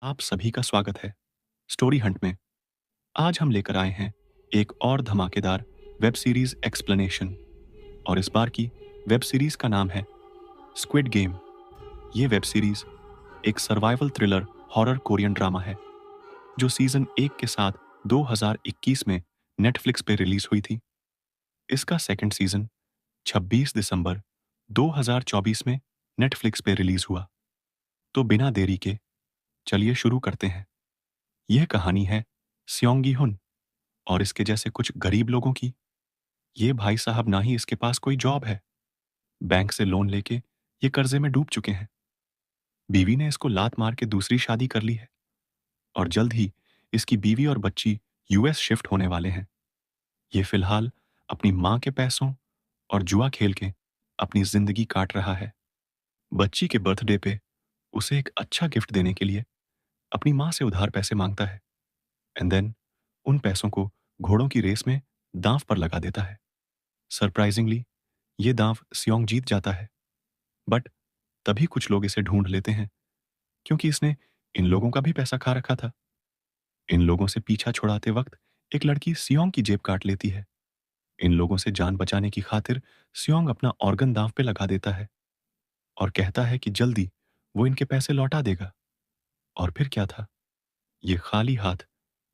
आप सभी का स्वागत है स्टोरी हंट में। आज हम लेकर आए हैं एक और धमाकेदार वेब सीरीज एक्सप्लेनेशन। और इस बार की वेब सीरीज का नाम है स्क्विड गेम। ये वेब सीरीज एक survival thriller horror Korean drama है जो सीजन 1 के साथ 2021 में नेटफ्लिक्स पे रिलीज हुई थी। इसका सेकंड सीजन 26 दिसंबर 2024 में नेटफ्लिक्स पे रिलीज हुआ। तो बिना देरी के चलिए शुरू करते हैं। यह कहानी है स्योंगी हुन और इसके जैसे कुछ गरीब लोगों की। ये भाई साहब ना ही इसके पास कोई जॉब है, बैंक से लोन लेके ये कर्जे में डूब चुके हैं। बीवी ने इसको लात मार के दूसरी शादी कर ली है और जल्द ही इसकी बीवी और बच्ची यूएस शिफ्ट होने वाले हैं। ये फिलहाल अपनी माँ के पैसों और जुआ खेल के अपनी जिंदगी काट रहा है। बच्ची के बर्थडे पे उसे एक अच्छा गिफ्ट देने के लिए अपनी माँ से उधार पैसे मांगता है एंड देन उन पैसों को घोड़ों की रेस में दांव पर लगा देता है। सरप्राइजिंगली ये दांव सियोंग जीत जाता है, बट तभी कुछ लोग इसे ढूंढ लेते हैं क्योंकि इसने इन लोगों का भी पैसा खा रखा था। इन लोगों से पीछा छुड़ाते वक्त एक लड़की सियोंग की जेब काट लेती है। इन लोगों से जान बचाने की खातिर सियोंग अपना ऑर्गन दांव पे लगा देता है और कहता है कि जल्दी वो इनके पैसे लौटा देगा। और फिर क्या था, ये खाली हाथ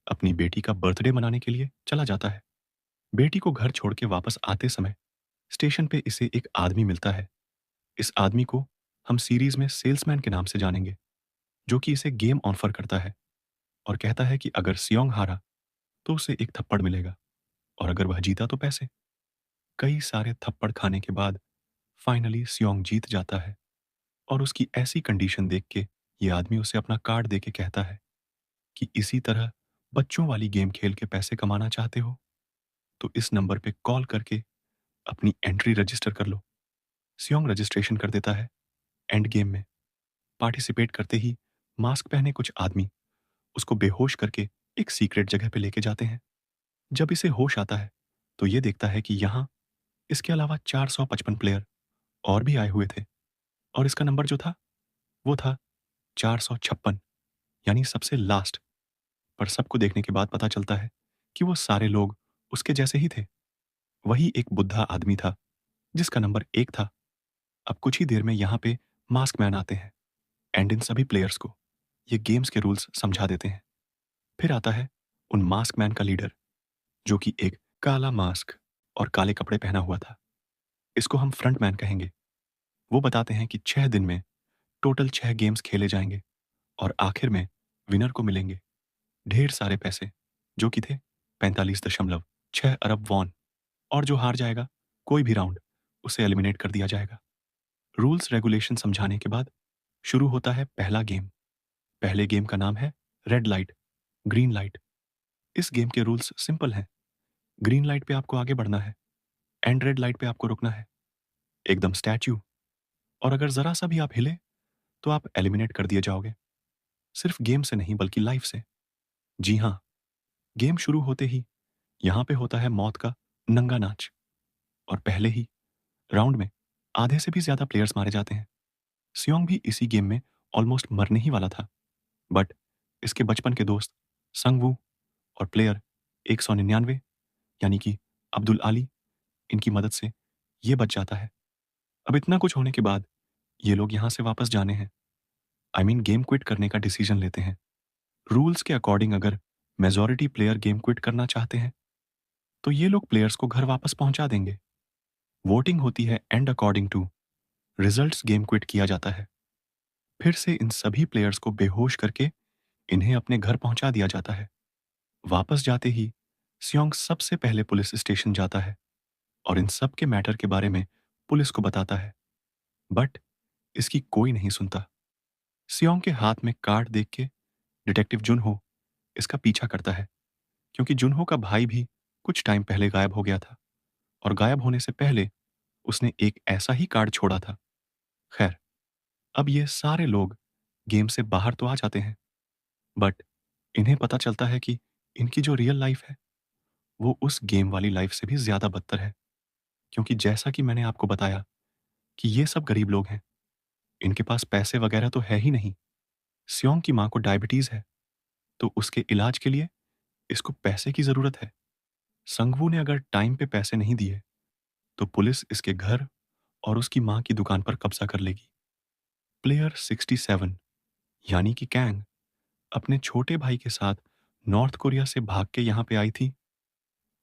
अपनी बेटी का बर्थडे मनाने के लिए चला जाता है। बेटी को घर छोड़ के वापस आते समय स्टेशन पे इसे एक आदमी मिलता है। इस आदमी को हम सीरीज में सेल्समैन के नाम से जानेंगे, जो कि इसे गेम ऑफर करता है और कहता है कि अगर सियोंग हारा तो उसे एक थप्पड़ मिलेगा और अगर वह जीता तो पैसे। कई सारे थप्पड़ खाने के बाद फाइनली सियोंग जीत जाता है और उसकी ऐसी कंडीशन देख के ये आदमी उसे अपना कार्ड दे के कहता है कि इसी तरह बच्चों वाली गेम खेल के पैसे कमाना चाहते हो तो इस नंबर पे कॉल करके अपनी एंट्री रजिस्टर कर लो। सियोंग रजिस्ट्रेशन कर देता है। एंड गेम में पार्टिसिपेट करते ही मास्क पहने कुछ आदमी उसको बेहोश करके एक सीक्रेट जगह पे लेके जाते हैं। जब इसे होश आता है तो ये देखता है कि यहाँ इसके अलावा 455 प्लेयर और भी आए हुए थे और इसका नंबर जो था वो था 456, यानी सबसे लास्ट। पर सबको देखने के बाद पता चलता है कि वो सारे लोग उसके जैसे ही थे। वही एक बुढ़ा आदमी था जिसका नंबर 1 था। अब कुछ ही देर में यहाँ पे मास्क मैन आते हैं एंड इन सभी प्लेयर्स को ये गेम्स के रूल्स समझा देते हैं। फिर आता है उन मास्क मैन का लीडर, जो कि एक काला मास्क और काले कपड़े पहना हुआ था। इसको हम फ्रंट मैन कहेंगे। वो बताते हैं कि 6 दिन में टोटल 6 गेम्स खेले जाएंगे और आखिर में विनर को मिलेंगे ढेर सारे पैसे, जो कि थे 45.6 अरब वॉन। और जो हार जाएगा कोई भी राउंड, उसे एलिमिनेट कर दिया जाएगा। रूल्स रेगुलेशन समझाने के बाद शुरू होता है पहला गेम। पहले गेम का नाम है रेड लाइट, ग्रीन लाइट। इस गेम के रूल्स सिंपल हैं। ग्रीन लाइट पे आपको आगे बढ़ना है एंड रेड लाइट पे आपको रुकना है, एकदम स्टैच्यू। और अगर जरा सा भी आप हिले तो आप एलिमिनेट कर दिए जाओगे, सिर्फ गेम से नहीं बल्कि लाइफ से। जी हाँ, गेम शुरू होते ही यहाँ पे होता है मौत का नंगा नाच। और पहले ही राउंड में आधे से भी ज्यादा प्लेयर्स मारे जाते हैं। सियोंग भी इसी गेम में ऑलमोस्ट मरने ही वाला था, बट इसके बचपन के दोस्त संगवू और प्लेयर 199, यानी कि अब्दुल आली, इनकी मदद से ये बच जाता है। अब इतना कुछ होने के बाद ये लोग यहाँ से वापस जाने हैं, आई मीन गेम क्विट करने का डिसीजन लेते हैं। रूल्स के अकॉर्डिंग अगर मेजॉरिटी प्लेयर गेम क्विट करना चाहते हैं तो ये लोग प्लेयर्स को घर वापस पहुंचा देंगे। वोटिंग होती है and according to results game quit किया जाता है। फिर से इन सभी प्लेयर्स को बेहोश करके इन्हें अपने घर पहुंचा दिया जाता है। वापस जाते ही सियोंग सबसे पहले पुलिस स्टेशन जाता है और इन सब के मैटर के बारे में पुलिस को बताता है, बट इसकी कोई नहीं सुनता। सियोंग के हाथ में कार्ड देख के डिटेक्टिव जुनहो इसका पीछा करता है, क्योंकि जुनहो का भाई भी कुछ टाइम पहले गायब हो गया था और गायब होने से पहले उसने एक ऐसा ही कार्ड छोड़ा था। खैर, अब ये सारे लोग गेम से बाहर तो आ जाते हैं, बट इन्हें पता चलता है कि इनकी जो रियल लाइफ है वो उस गेम वाली लाइफ से भी ज्यादा बदतर है। क्योंकि जैसा कि मैंने आपको बताया कि ये सब गरीब लोग हैं, इनके पास पैसे वगैरह तो है ही नहीं। स्योंग की माँ को डायबिटीज है, तो उसके इलाज के लिए इसको पैसे की जरूरत है। संगवू ने अगर टाइम पे पैसे नहीं दिए तो पुलिस इसके घर और उसकी माँ की दुकान पर कब्जा कर लेगी। प्लेयर 67 यानी कि कैंग अपने छोटे भाई के साथ नॉर्थ कोरिया से भाग के यहाँ पे आई थी,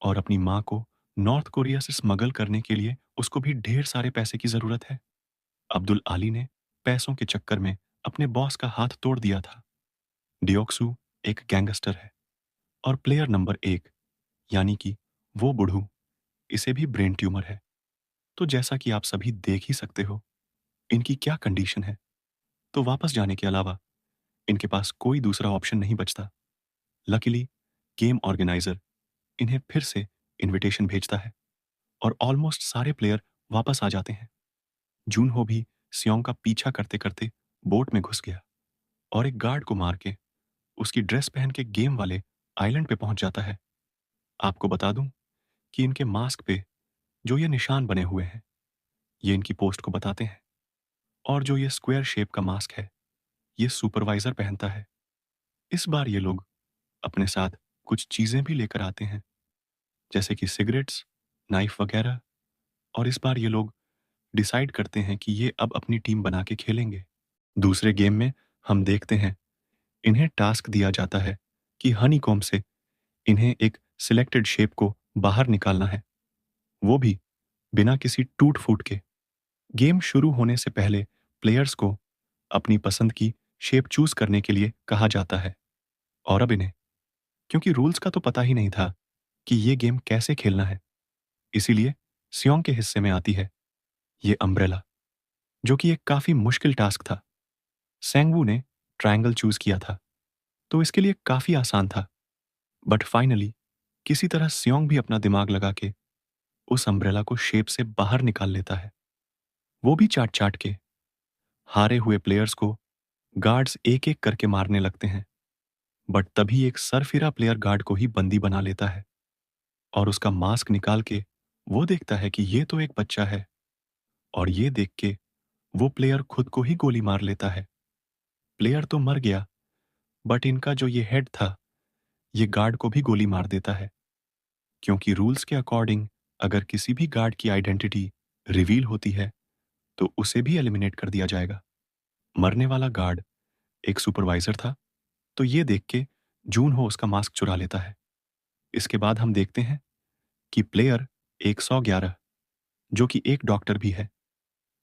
और अपनी माँ को नॉर्थ कोरिया से स्मगल करने के लिए उसको भी ढेर सारे पैसे की जरूरत है। अब्दुल आली ने पैसों के चक्कर में अपने बॉस का हाथ तोड़ दिया था। डियोक्सू एक गैंगस्टर है, और प्लेयर नंबर 1 यानी कि वो बुढ़ू, इसे भी ब्रेन ट्यूमर है। तो जैसा कि आप सभी देख ही सकते हो इनकी क्या कंडीशन है। तो वापस जाने के अलावा इनके पास कोई दूसरा ऑप्शन नहीं बचता। लकीली गेम ऑर्गेनाइजर इन्हें फिर से इनविटेशन भेजता है, और ऑलमोस्ट सारे प्लेयर वापस आ जाते हैं। जून हो भी सियोंग का पीछा करते करते बोट में घुस गया और एक गार्ड को मार के उसकी ड्रेस पहन के गेम वाले आइलैंड पे पहुंच जाता है। आपको बता दूं कि इनके मास्क पे जो ये निशान बने हुए हैं, ये इनकी पोस्ट को बताते हैं। और जो ये स्क्वायर शेप का मास्क है, ये सुपरवाइजर पहनता है। इस बार ये लोग अपने साथ कुछ चीजें भी लेकर आते हैं, जैसे कि सिगरेट्स, नाइफ वगैरह। और इस बार ये लोग डिसाइड करते हैं कि ये अब अपनी टीम बना के खेलेंगे। दूसरे गेम में हम देखते हैं इन्हें टास्क दिया जाता है कि हनीकॉम्ब से इन्हें एक सिलेक्टेड शेप को बाहर निकालना है, वो भी बिना किसी टूट फूट के। गेम शुरू होने से पहले प्लेयर्स को अपनी पसंद की शेप चूज करने के लिए कहा जाता है। और अब इन्हें, क्योंकि रूल्स का तो पता ही नहीं था कि ये गेम कैसे खेलना है, इसीलिए सियोंग के हिस्से में आती है ये अम्ब्रेला, जो कि एक काफी मुश्किल टास्क था। सेंगवू ने ट्रायंगल चूज किया था, तो इसके लिए काफी आसान था। बट फाइनली किसी तरह सियोंग भी अपना दिमाग लगा के उस अम्ब्रेला को शेप से बाहर निकाल लेता है, वो भी चाट चाट के। हारे हुए प्लेयर्स को गार्ड्स एक एक करके मारने लगते हैं, बट तभी एक सरफिरा प्लेयर गार्ड को ही बंदी बना लेता है और उसका मास्क निकाल के वो देखता है कि ये तो एक बच्चा है। और ये देख के वो प्लेयर खुद को ही गोली मार लेता है। प्लेयर तो मर गया, बट इनका जो ये हेड था, ये गार्ड को भी गोली मार देता है, क्योंकि रूल्स के अकॉर्डिंग अगर किसी भी गार्ड की आइडेंटिटी रिवील होती है तो उसे भी एलिमिनेट कर दिया जाएगा। मरने वाला गार्ड एक सुपरवाइजर था, तो ये देख के जून हो उसका मास्क चुरा लेता है। इसके बाद हम देखते हैं कि प्लेयर 111, जो कि एक डॉक्टर भी है,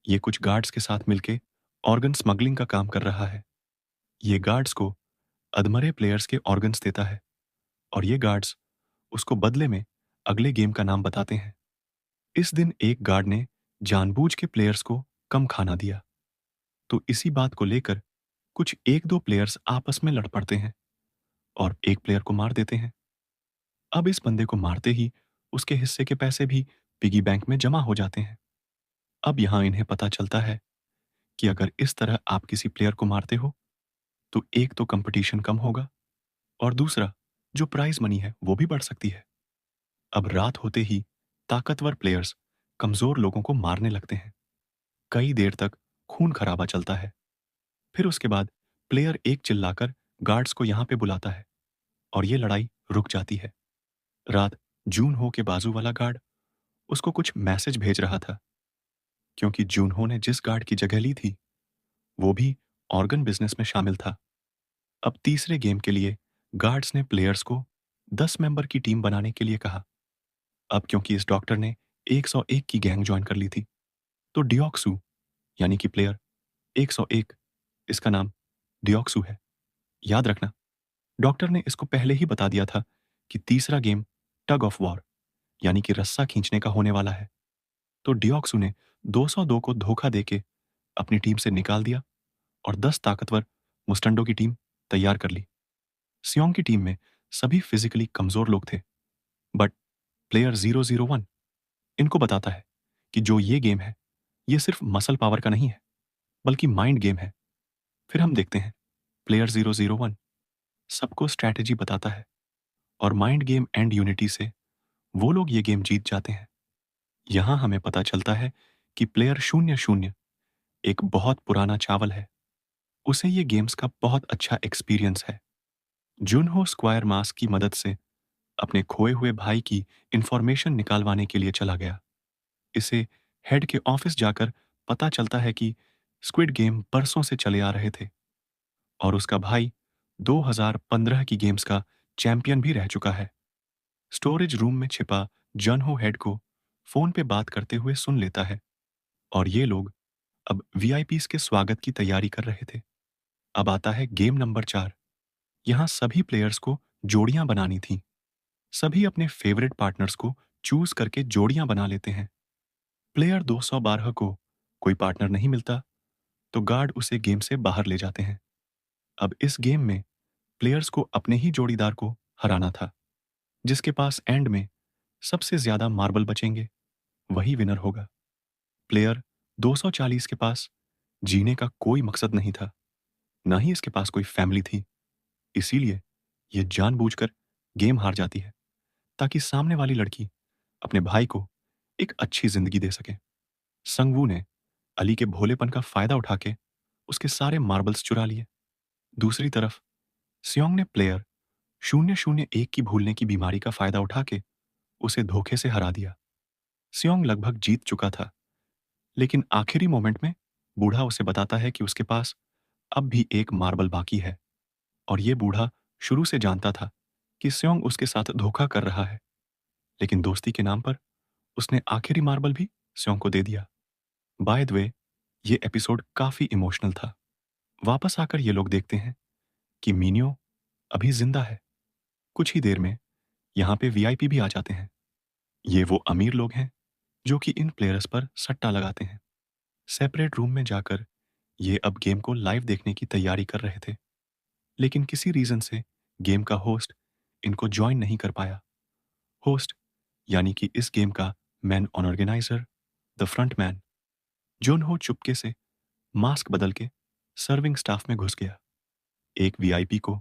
ये कुछ गार्ड्स के साथ मिलके ऑर्गन स्मगलिंग का काम कर रहा है। ये गार्ड्स को अधमरे प्लेयर्स के ऑर्गन्स देता है, और ये गार्ड्स उसको बदले में अगले गेम का नाम बताते हैं। इस दिन एक गार्ड ने जानबूझ के प्लेयर्स को कम खाना दिया, तो इसी बात को लेकर कुछ एक दो प्लेयर्स आपस में लड़ पड़ते हैं और एक प्लेयर को मार देते हैं। अब इस बंदे को मारते ही उसके हिस्से के पैसे भी पिगी बैंक में जमा हो जाते हैं। अब यहां इन्हें पता चलता है कि अगर इस तरह आप किसी प्लेयर को मारते हो तो एक तो कंपटीशन कम होगा, और दूसरा जो प्राइज मनी है वो भी बढ़ सकती है। अब रात होते ही ताकतवर प्लेयर्स कमजोर लोगों को मारने लगते हैं। कई देर तक खून खराबा चलता है। फिर उसके बाद प्लेयर एक चिल्लाकर गार्ड्स को यहां पे बुलाता है, और ये लड़ाई रुक जाती है। रात जून हो के बाजू वाला गार्ड उसको कुछ मैसेज भेज रहा था, क्योंकि जून हो ने जिस गार्ड की जगह ली थी वो भी ऑर्गन बिजनेस में शामिल था। अब तीसरे गेम के लिए गार्ड्स ने प्लेयर्स को 10 मेंबर की टीम बनाने के लिए कहा। अब क्योंकि इस डॉक्टर ने 101 की गैंग ज्वाइन कर ली थी, तो डियोक्सू यानी कि प्लेयर 101, इसका नाम डियोक्सू है। याद रखना, डॉक्टर ने इसको पहले ही बता दिया था कि तीसरा गेम टग ऑफ वॉर यानी कि रस्सा खींचने का होने वाला है। तो डियोक्सू ने 202 को धोखा देके अपनी टीम से निकाल दिया और 10 ताकतवर मुस्टंडो की टीम तैयार कर ली। सियोंग की टीम में सभी फिजिकली कमजोर लोग थे, बट प्लेयर 001 इनको बताता है कि जो ये गेम है ये सिर्फ मसल पावर का नहीं है, बल्कि माइंड गेम है। फिर हम देखते हैं प्लेयर 001 सबको स्ट्रैटेजी बताता है, और माइंड गेम एंड यूनिटी से वो लोग ये गेम जीत जाते हैं। यहां हमें पता चलता है कि प्लेयर 00 एक बहुत पुराना चावल है। उसे ये गेम्स का बहुत अच्छा एक्सपीरियंस है। जुनहो स्क्वायर मास्क की मदद से अपने खोए हुए भाई की इंफॉर्मेशन निकालवाने के लिए चला गया। इसे हेड के ऑफिस जाकर पता चलता है कि स्क्विड गेम बरसों से चले आ रहे थे और उसका भाई 2015 की गेम्स का चैंपियन भी रह चुका है। स्टोरेज रूम में छिपा जन हो हेड को फोन पे बात करते हुए सुन लेता है और ये लोग अब वीआईपीस के स्वागत की तैयारी कर रहे थे। अब आता है गेम नंबर 4। यहाँ सभी प्लेयर्स को जोड़ियां बनानी थी। सभी अपने फेवरेट पार्टनर्स को चूज करके जोड़ियां बना लेते हैं। प्लेयर 212 को कोई पार्टनर नहीं मिलता तो गार्ड उसे गेम से बाहर ले जाते हैं। अब इस गेम में प्लेयर्स को अपने ही जोड़ीदार को हराना था। जिसके पास एंड में सबसे ज्यादा मार्बल बचेंगे वही विनर होगा। प्लेयर 240 के पास जीने का कोई मकसद नहीं था, ना ही इसके पास कोई फैमिली थी। इसीलिए ये जानबूझकर गेम हार जाती है ताकि सामने वाली लड़की अपने भाई को एक अच्छी जिंदगी दे सके। संगवू ने अली के भोलेपन का फायदा उठा के उसके सारे मार्बल्स चुरा लिए। दूसरी तरफ सियोंग ने प्लेयर 001 की भूलने की बीमारी का फायदा उठा के उसे धोखे से हरा दिया। सियोंग लगभग जीत चुका था, लेकिन आखिरी मोमेंट में बूढ़ा उसे बताता है कि उसके पास अब भी एक मार्बल बाकी है और ये बूढ़ा शुरू से जानता था कि सियोंग उसके साथ धोखा कर रहा है, लेकिन दोस्ती के नाम पर उसने आखिरी मार्बल भी सियोंग को दे दिया। बाय द वे, ये एपिसोड काफी इमोशनल था। वापस आकर ये लोग देखते हैं कि मीनियो अभी जिंदा है। कुछ ही देर में यहाँ पे वीआईपी भी आ जाते हैं। ये वो अमीर लोग हैं जो कि इन प्लेयर्स पर सट्टा लगाते हैं। सेपरेट रूम में जाकर ये अब गेम को लाइव देखने की तैयारी कर रहे थे, लेकिन किसी रीजन से गेम का होस्ट इनको ज्वाइन नहीं कर पाया। होस्ट यानी कि इस गेम का man organiser, the front man, zone हो चुपके से मास्क बदल के सर्विंग स्टाफ में घुस गया। एक वीआईपी को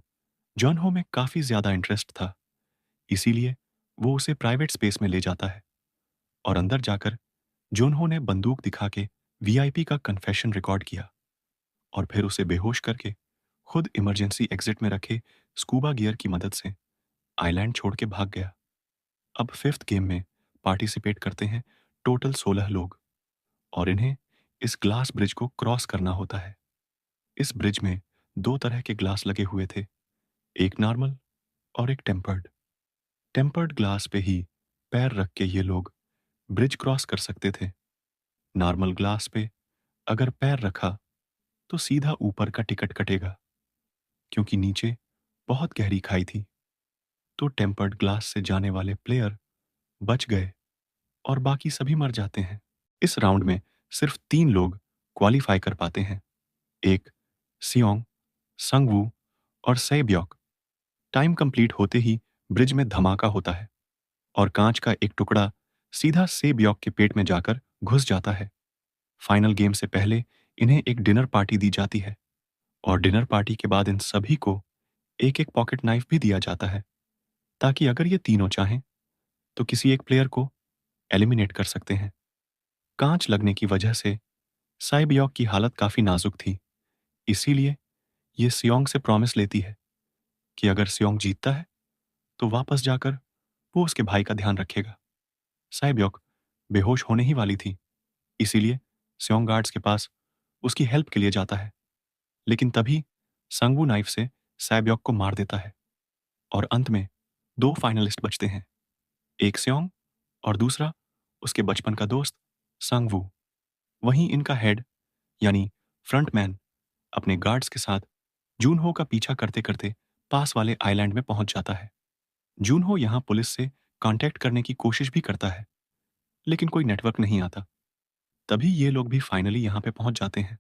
जॉन हो में काफी ज्यादा इंटरेस्ट था, इसीलिए वो उसे प्राइवेट स्पेस में ले जाता है और अंदर जाकर जॉन हो ने बंदूक दिखा के वीआईपी का कन्फेशन रिकॉर्ड किया और फिर उसे बेहोश करके खुद इमरजेंसी एग्जिट में रखे स्कूबा गियर की मदद से आइलैंड छोड़ के भाग गया। अब फिफ्थ गेम में पार्टिसिपेट करते हैं टोटल 16 लोग और इन्हें इस ग्लास ब्रिज को क्रॉस करना होता है। इस ब्रिज में दो तरह के ग्लास लगे हुए थे, एक नॉर्मल और एक टेम्पर्ड। टेम्पर्ड ग्लास पे ही पैर रख के ये लोग ब्रिज क्रॉस कर सकते थे। नॉर्मल ग्लास पे अगर पैर रखा तो सीधा ऊपर का टिकट कटेगा, क्योंकि नीचे बहुत गहरी खाई थी। तो टेम्पर्ड ग्लास से जाने वाले प्लेयर बच गए और बाकी सभी मर जाते हैं। इस राउंड में सिर्फ 3 लोग क्वालिफाई कर पाते हैं, एक सियोंग, संगवू और सेब्योक। टाइम कंप्लीट होते ही ब्रिज में धमाका होता है और कांच का एक टुकड़ा सीधा सेब्योक के पेट में जाकर घुस जाता है। फाइनल गेम से पहले इन्हें एक डिनर पार्टी दी जाती है और डिनर पार्टी के बाद इन सभी को एक एक पॉकेट नाइफ भी दिया जाता है, ताकि अगर ये तीनों चाहें तो किसी एक प्लेयर को एलिमिनेट कर सकते हैं। कांच लगने की वजह से साइबियोक की हालत काफी नाजुक थी, इसीलिए ये सियोंग से प्रॉमिस लेती है कि अगर सियोंग जीतता है तो वापस जाकर वो उसके भाई का ध्यान रखेगा। साइबियोक बेहोश होने ही वाली थी, इसीलिए सियोंग गार्ड्स के पास उसकी हेल्प के लिए जाता है, लेकिन तभी संगवू नाइफ से साइबियोक को मार देता है और अंत में 2 फाइनलिस्ट बचते हैं, एक सियोंग और दूसरा उसके बचपन का दोस्त संगवू। वहीं इनका हेड यानी फ्रंटमैन अपने गार्ड्स के साथ जूनहो का पीछा करते करते पास वाले आइलैंड में पहुंच जाता है। जूनहो यहां पुलिस से कांटेक्ट करने की कोशिश भी करता है, लेकिन कोई नेटवर्क नहीं आता। तभी ये लोग भी फाइनली यहां पे पहुंच जाते हैं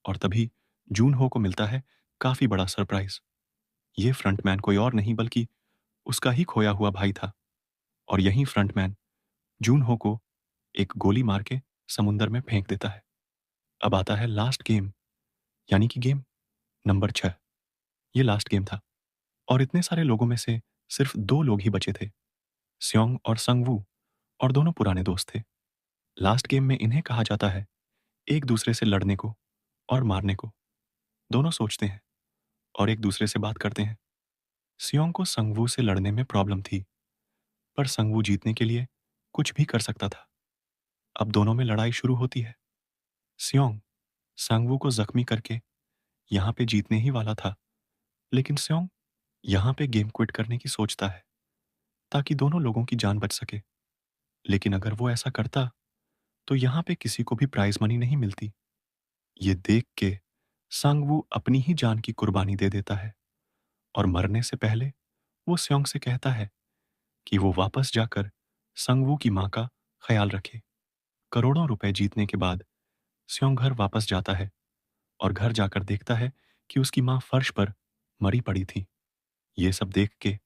और तभी जूनहो को मिलता है काफी बड़ा सरप्राइज। ये फ्रंटमैन कोई और नहीं बल्कि उसका ही खोया हुआ भाई था और यही फ्रंटमैन जूनहो को एक गोली मार के समुंदर में फेंक देता है। अब आता है लास्ट गेम, यानी कि गेम नंबर 6। ये लास्ट गेम था और इतने सारे लोगों में से सिर्फ 2 लोग ही बचे थे, स्योंग और संगवू, और दोनों पुराने दोस्त थे। लास्ट गेम में इन्हें कहा जाता है एक दूसरे से लड़ने को और मारने को। दोनों सोचते हैं और एक दूसरे से बात करते हैं। सियोंग को संगवू से लड़ने में प्रॉब्लम थी, पर संगवू जीतने के लिए कुछ भी कर सकता था। अब दोनों में लड़ाई शुरू होती है। सियोंग संगवू को जख्मी करके यहाँ पे जीतने ही वाला था, लेकिन सियोंग यहाँ पे गेम क्विट करने की सोचता है ताकि दोनों लोगों की जान बच सके। लेकिन अगर वो ऐसा करता तो यहाँ पे किसी को भी प्राइज मनी नहीं मिलती। ये देख के सांगवू अपनी ही जान की कुर्बानी दे देता है और मरने से पहले वो स्योंग से कहता है कि वो वापस जाकर संगवू की माँ का ख्याल रखे। करोड़ों रुपए जीतने के बाद स्योंग घर वापस जाता है और घर जाकर देखता है कि उसकी माँ फर्श पर मरी पड़ी थी। ये सब देख के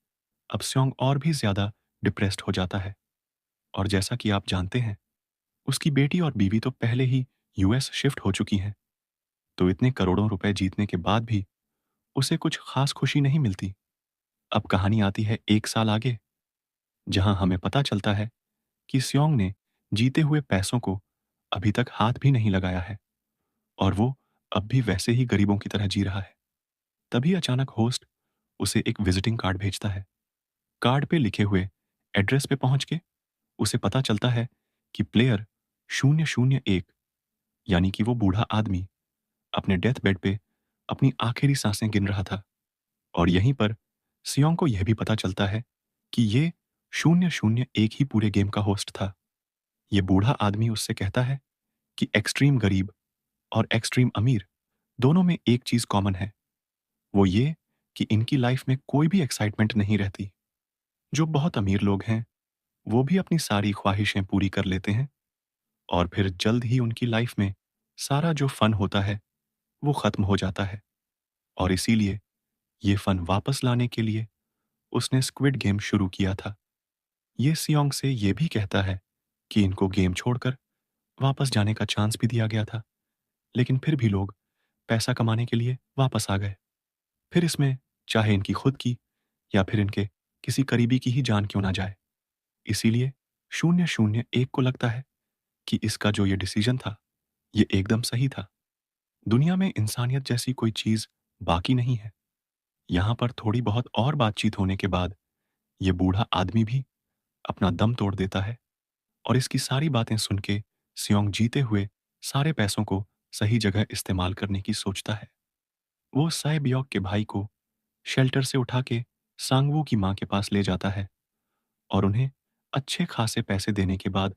अब स्योंग और भी ज्यादा डिप्रेस्ड हो जाता है। और जैसा कि आप जानते हैं, उसकी बेटी और बीवी तो पहले ही यूएस शिफ्ट हो चुकी हैं, तो इतने करोड़ों रुपए जीतने के बाद भी उसे कुछ खास खुशी नहीं मिलती। अब कहानी आती है 1 साल आगे, जहां हमें पता चलता है कि स्योंग ने जीते हुए पैसों को अभी तक हाथ भी नहीं लगाया है और वो अब भी वैसे ही गरीबों की तरह जी रहा है। तभी अचानक होस्ट उसे एक विजिटिंग कार्ड भेजता है। कार्ड पे लिखे हुए एड्रेस पे पहुंच के उसे पता चलता है कि प्लेयर 001, यानी कि वो बूढ़ा आदमी, अपने डेथ बेड पे अपनी आखिरी सांसें गिन रहा था। और यहीं पर सियोंग को यह भी पता चलता है कि ये 001 ही पूरे गेम का होस्ट था। ये बूढ़ा आदमी उससे कहता है कि एक्सट्रीम गरीब और एक्सट्रीम अमीर दोनों में एक चीज कॉमन है, वो ये कि इनकी लाइफ में कोई भी एक्साइटमेंट नहीं रहती। जो बहुत अमीर लोग हैं वो भी अपनी सारी ख्वाहिशें पूरी कर लेते हैं और फिर जल्द ही उनकी लाइफ में सारा जो फन होता है वो खत्म हो जाता है। और इसीलिए ये फन वापस लाने के लिए उसने स्क्विड गेम शुरू किया था। ये सियोंग से ये भी कहता है कि इनको गेम छोड़कर वापस जाने का चांस भी दिया गया था, लेकिन फिर भी लोग पैसा कमाने के लिए वापस आ गए। फिर इसमें चाहे इनकी खुद की या फिर इनके किसी करीबी की ही जान क्यों ना जाए। इसीलिए 001 को लगता है कि इसका जो ये डिसीजन था ये एकदम सही था। दुनिया में इंसानियत जैसी कोई चीज बाकी नहीं है। यहाँ पर थोड़ी बहुत और बातचीत होने के बाद ये बूढ़ा आदमी भी अपना दम तोड़ देता है और इसकी सारी बातें सुन के सियोंग जीते हुए सारे पैसों को सही जगह इस्तेमाल करने की सोचता है। वो साय बियोक के भाई को शेल्टर से उठा के सांगवू की माँ के पास ले जाता है और उन्हें अच्छे खासे पैसे देने के बाद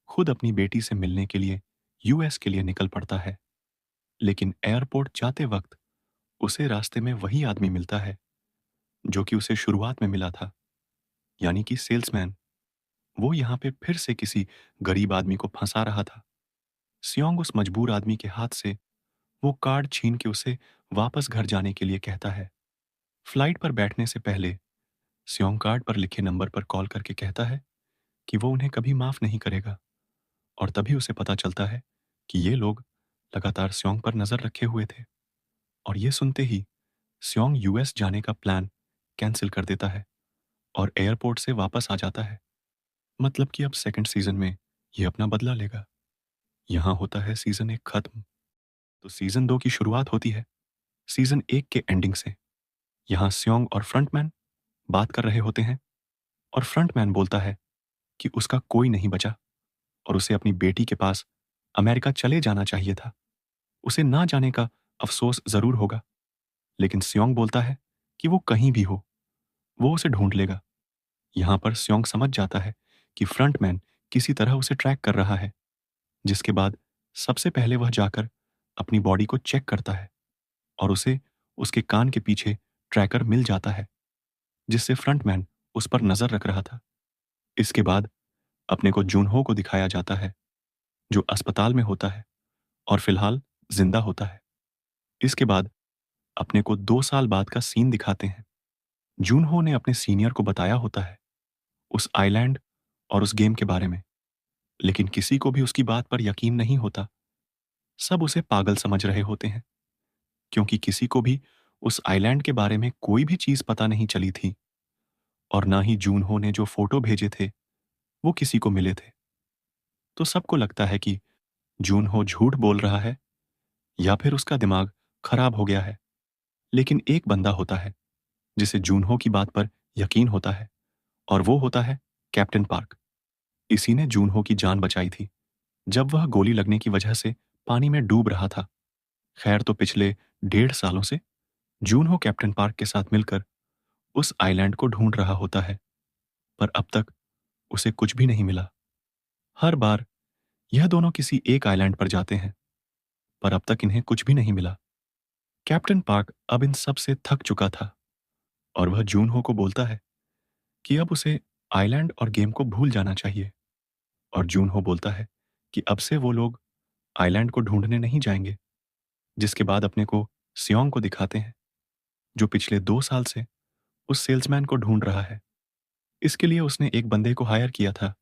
खुद अपनी बेटी से मिलने के लिए यूएस के लिए निकल पड़ता है। लेकिन एयरपोर्ट जाते वक्त उसे रास्ते में वही आदमी मिलता है जो कि उसे शुरुआत में मिला था, यानी कि सेल्समैन। वो यहाँ पे फिर से किसी गरीब आदमी को फंसा रहा था। सियोंग उस मजबूर आदमी के हाथ से वो कार्ड छीन के उसे वापस घर जाने के लिए कहता है। फ्लाइट पर बैठने से पहले सियोंग कार्ड पर लिखे नंबर पर कॉल करके कहता है कि वो उन्हें कभी माफ नहीं करेगा। और तभी उसे पता चलता है कि ये लोग लगातार सियोंग पर नजर रखे हुए थे। और ये सुनते ही सियोंग यूएस जाने का प्लान कैंसिल कर देता है और एयरपोर्ट से वापस आ जाता है। मतलब कि अब सेकंड सीजन में ये अपना बदला लेगा। यहाँ होता है सीजन 1 खत्म, तो सीजन 2 की शुरुआत होती है सीजन 1 के एंडिंग से। यहाँ स्योंग और फ्रंटमैन बात कर रहे होते हैं और फ्रंटमैन बोलता है कि उसका कोई नहीं बचा और उसे अपनी बेटी के पास अमेरिका चले जाना चाहिए था। उसे ना जाने का अफसोस जरूर होगा, लेकिन स्योंग बोलता है कि वो कहीं भी हो, वो उसे ढूंढ लेगा। यहाँ पर स्योंग समझ जाता है कि फ्रंटमैन किसी तरह उसे ट्रैक कर रहा है, जिसके बाद सबसे पहले वह जाकर अपनी बॉडी को चेक करता है और उसे उसके कान के पीछे ट्रैकर मिल जाता है, जिससे फ्रंटमैन उस पर नजर रख रहा था। इसके बाद अपने को जूनहो को दिखाया जाता है, जो अस्पताल में होता है और फिलहाल जिंदा होता है। इसके बाद अपने को 2 साल बाद का सीन दिखाते हैं। जूनहो ने अपने सीनियर को बताया होता है उस आइलैंड और उस गेम के बारे में, लेकिन किसी को भी उसकी बात पर यकीन नहीं होता। सब उसे पागल समझ रहे होते हैं, क्योंकि किसी को भी उस आइलैंड के बारे में कोई भी चीज पता नहीं चली थी और ना ही जूनहो ने जो फोटो भेजे थे वो किसी को मिले थे। तो सबको लगता है कि जूनहो झूठ बोल रहा है या फिर उसका दिमाग खराब हो गया है। लेकिन एक बंदा होता है जिसे जूनहो की बात पर यकीन होता है, और वो होता है कैप्टन पार्क। इसी ने जूनहो की जान बचाई थी जब वह गोली लगने की वजह से पानी में डूब रहा था। खैर, तो पिछले 1.5 सालों से जूनहो कैप्टन पार्क के साथ मिलकर उस आइलैंड को ढूंढ रहा होता है, पर अब तक उसे कुछ भी नहीं मिला। हर बार यह दोनों किसी एक आइलैंड पर जाते हैं, पर अब तक इन्हें कुछ भी नहीं मिला। कैप्टन पार्क अब इन सब से थक चुका था, और वह जूनहो को बोलता है कि अब उसे आइलैंड और गेम को भूल जाना चाहिए। और जूनहो बोलता है कि अब से वो लोग आइलैंड को ढूंढने नहीं जाएंगे। जिसके बाद अपने को सियोंग को दिखाते हैं, जो पिछले 2 साल से उस सेल्समैन को ढूंढ रहा है। इसके लिए उसने एक बंदे को हायर किया था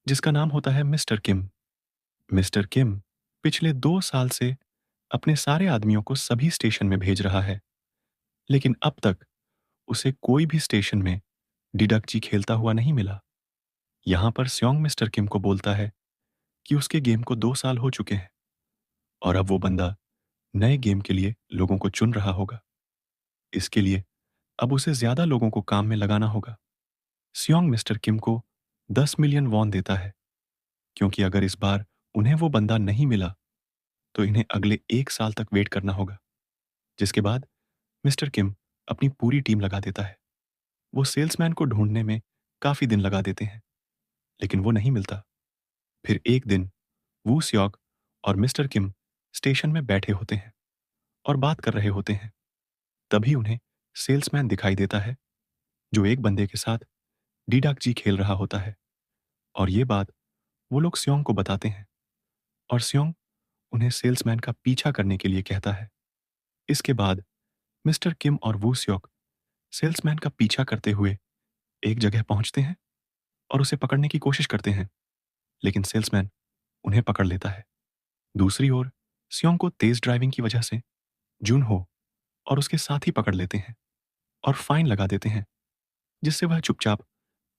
जिसका नाम होता है मिस्टर किम। मिस्टर किम पिछले 2 साल से अपने सारे आदमियों को सभी स्टेशन में भेज रहा है, लेकिन अब तक उसे कोई भी स्टेशन में डिडक्ची खेलता हुआ नहीं मिला। यहां पर स्योंग मिस्टर किम को बोलता है कि उसके गेम को 2 साल हो चुके हैं, और अब वो बंदा नए गेम के लिए लोगों को चुन रहा होगा। इसके लिए अब उसे ज्यादा लोगों को काम में लगाना होगा। सियोंग मिस्टर किम को 10 मिलियन वॉन देता है, क्योंकि अगर इस बार उन्हें वो बंदा नहीं मिला तो इन्हें अगले 1 साल तक वेट करना होगा। जिसके बाद मिस्टर किम अपनी पूरी टीम लगा देता है। वो सेल्समैन को ढूंढने में काफी दिन लगा देते हैं, लेकिन वो नहीं मिलता। फिर एक दिन वू स्योक और मिस्टर किम स्टेशन में बैठे होते हैं और बात कर रहे होते हैं। तभी उन्हें सेल्समैन दिखाई देता है, जो एक बंदे के साथ डीडाक जी खेल रहा होता है। और ये बात वो लोग स्योंग को बताते हैं, और स्योंग उन्हें सेल्समैन का पीछा करने के लिए कहता है। इसके बाद मिस्टर किम और वू स्योक सेल्समैन का पीछा करते हुए एक जगह पहुंचते हैं और उसे पकड़ने की कोशिश करते हैं, लेकिन सेल्समैन उन्हें पकड़ लेता है। दूसरी ओर स्योंग को तेज ड्राइविंग की वजह से जूनहो और उसके साथी पकड़ लेते हैं और फाइन लगा देते हैं, जिससे वह चुपचाप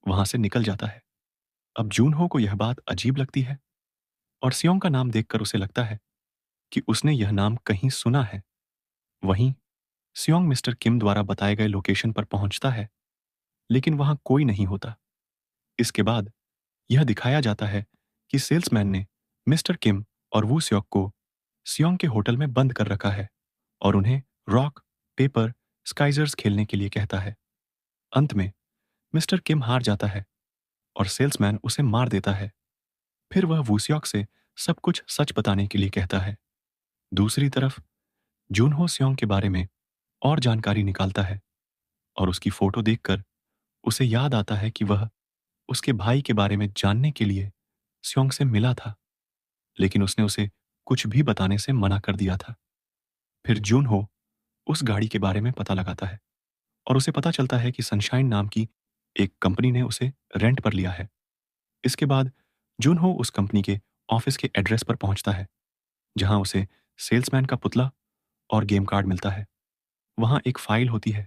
वहां से निकल जाता है। अब जूनहो को यह बात अजीब लगती है, और स्योंग का नाम देखकर उसे लगता है कि उसने यह नाम कहीं सुना है। वहीं स्योंग मिस्टर किम द्वारा बताए गए लोकेशन पर पहुंचता है, लेकिन वहां कोई नहीं होता। इसके बाद यह दिखाया जाता है कि सेल्समैन ने मिस्टर किम और वू स्योक को सियोंग के होटल में बंद कर रखा है और उन्हें रॉक, पेपर, स्काइजर्स खेलने के लिए कहता है। अंत में मिस्टर किम हार जाता है और सेल्समैन उसे मार देता है। फिर वह वूसियोक से सब कुछ सच बताने के लिए कहता है। दूसरी तरफ जूनहो सियोंग के बारे में और जानकारी निकालता है, और उसकी फोटो देखकर उसे याद आता है कि वह उसके भाई के बारे में जानने के लिए सियोंग से मिला था, लेकिन उसने उसे कुछ भी बताने से मना कर दिया था। फिर जूनहो उस गाड़ी के बारे में पता लगाता है, और उसे पता चलता है कि सनशाइन नाम की एक कंपनी ने उसे रेंट पर लिया है। इसके बाद जूनहो उस कंपनी के ऑफिस के एड्रेस पर पहुंचता है, जहां उसे सेल्समैन का पुतला और गेम कार्ड मिलता है। वहां एक फाइल होती है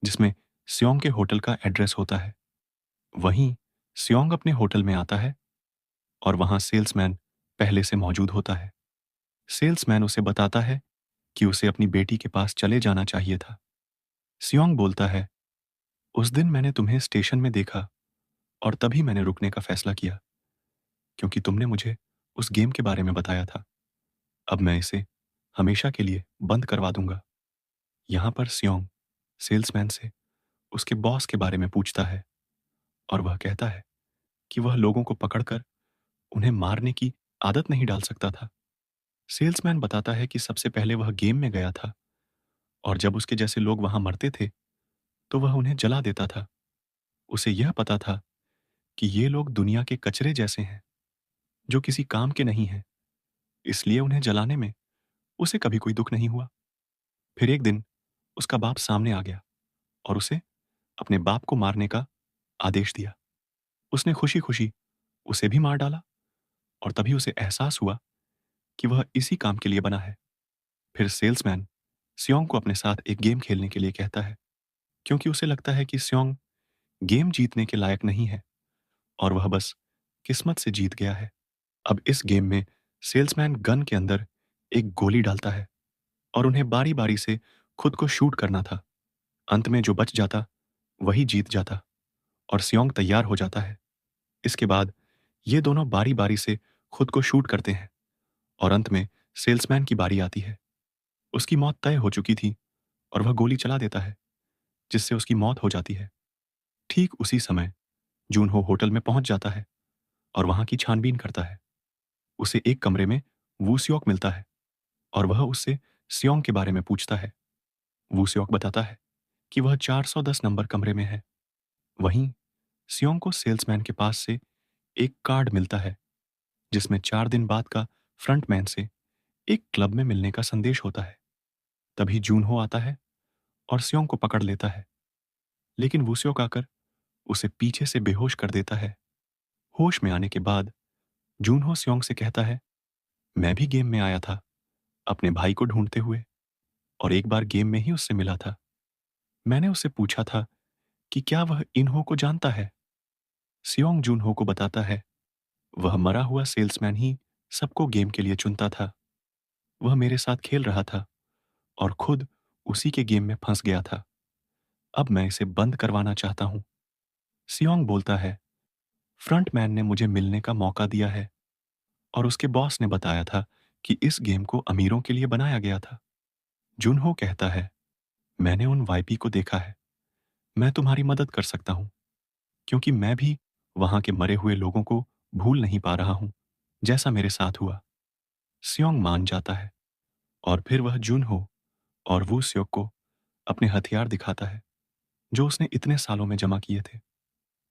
जिसमें सियोंग के होटल का एड्रेस होता है। वहीं सियोंग अपने होटल में आता है, और वहां सेल्समैन पहले से मौजूद होता है। सेल्समैन उसे बताता है कि उसे अपनी बेटी के पास चले जाना चाहिए था। सियोंग बोलता है, उस दिन मैंने तुम्हें स्टेशन में देखा, और तभी मैंने रुकने का फैसला किया, क्योंकि तुमने मुझे उस गेम के बारे में बताया था। अब मैं इसे हमेशा के लिए बंद करवा दूंगा। यहां पर सियोंग सेल्समैन से उसके बॉस के बारे में पूछता है, और वह कहता है कि वह लोगों को पकड़कर उन्हें मारने की आदत नहीं डाल सकता था। सेल्समैन बताता है कि सबसे पहले वह गेम में गया था, और जब उसके जैसे लोग वहां मरते थे तो वह उन्हें जला देता था। उसे यह पता था कि ये लोग दुनिया के कचरे जैसे हैं, जो किसी काम के नहीं हैं, इसलिए उन्हें जलाने में उसे कभी कोई दुख नहीं हुआ। फिर एक दिन उसका बाप सामने आ गया और उसे अपने बाप को मारने का आदेश दिया। उसने खुशी खुशी उसे भी मार डाला, और तभी उसे एहसास हुआ कि वह इसी काम के लिए बना है। फिर सेल्समैन सियोंग को अपने साथ एक गेम खेलने के लिए कहता है, क्योंकि उसे लगता है कि सियोंग गेम जीतने के लायक नहीं है, और वह बस किस्मत से जीत गया है। अब इस गेम में सेल्समैन गन के अंदर एक गोली डालता है, और उन्हें बारी बारी से खुद को शूट करना था। अंत में जो बच जाता वही जीत जाता और सियोंग तैयार हो जाता है। इसके बाद ये दोनों बारी बारी से खुद को शूट करते हैं और अंत में सेल्समैन की बारी आती है। उसकी मौत तय हो चुकी थी और वह गोली चला देता है, जिससे उसकी मौत हो जाती है। ठीक उसी समय जूनहो होटल में पहुंच जाता है और वहां की छानबीन करता है। उसे एक कमरे में वूसियोक मिलता है और वह उससे सियोंग के बारे में पूछता है। वूसियोक बताता है कि वह 410 नंबर कमरे में है। वहीं सियोंग को सेल्समैन के पास से एक कार्ड मिलता है, जिसमें 4 दिन बाद का फ्रंटमैन से एक क्लब में मिलने का संदेश होता है। तभी जूनहो आता है और सियोंग को पकड़ लेता है, लेकिन वूसियोक आकर उसे पीछे से बेहोश कर देता है। होश में आने के बाद जूनहो सियोंग से कहता है, मैं भी गेम में आया था अपने भाई को ढूंढते हुए और एक बार गेम में ही उससे मिला था। मैंने उससे पूछा था कि क्या वह इन्हो को जानता है। सियोंग जूनहो को बताता है, वह मरा हुआ सेल्समैन ही सबको गेम के लिए चुनता था। वह मेरे साथ खेल रहा था और खुद उसी के गेम में फंस गया था। अब मैं इसे बंद करवाना चाहता हूं। सियोंग बोलता है, फ्रंटमैन ने मुझे मिलने का मौका दिया है और उसके बॉस ने बताया था कि इस गेम को अमीरों के लिए बनाया गया था। जुनहो कहता है, मैंने उन वाईपी को देखा है। मैं तुम्हारी मदद कर सकता हूं, क्योंकि मैं भी वहां के मरे हुए लोगों को भूल नहीं पा रहा हूं, जैसा मेरे साथ हुआ। सियोंग मान जाता है और फिर वह जुनहो और वू स्योक को अपने हथियार दिखाता है, जो उसने इतने सालों में जमा किए थे।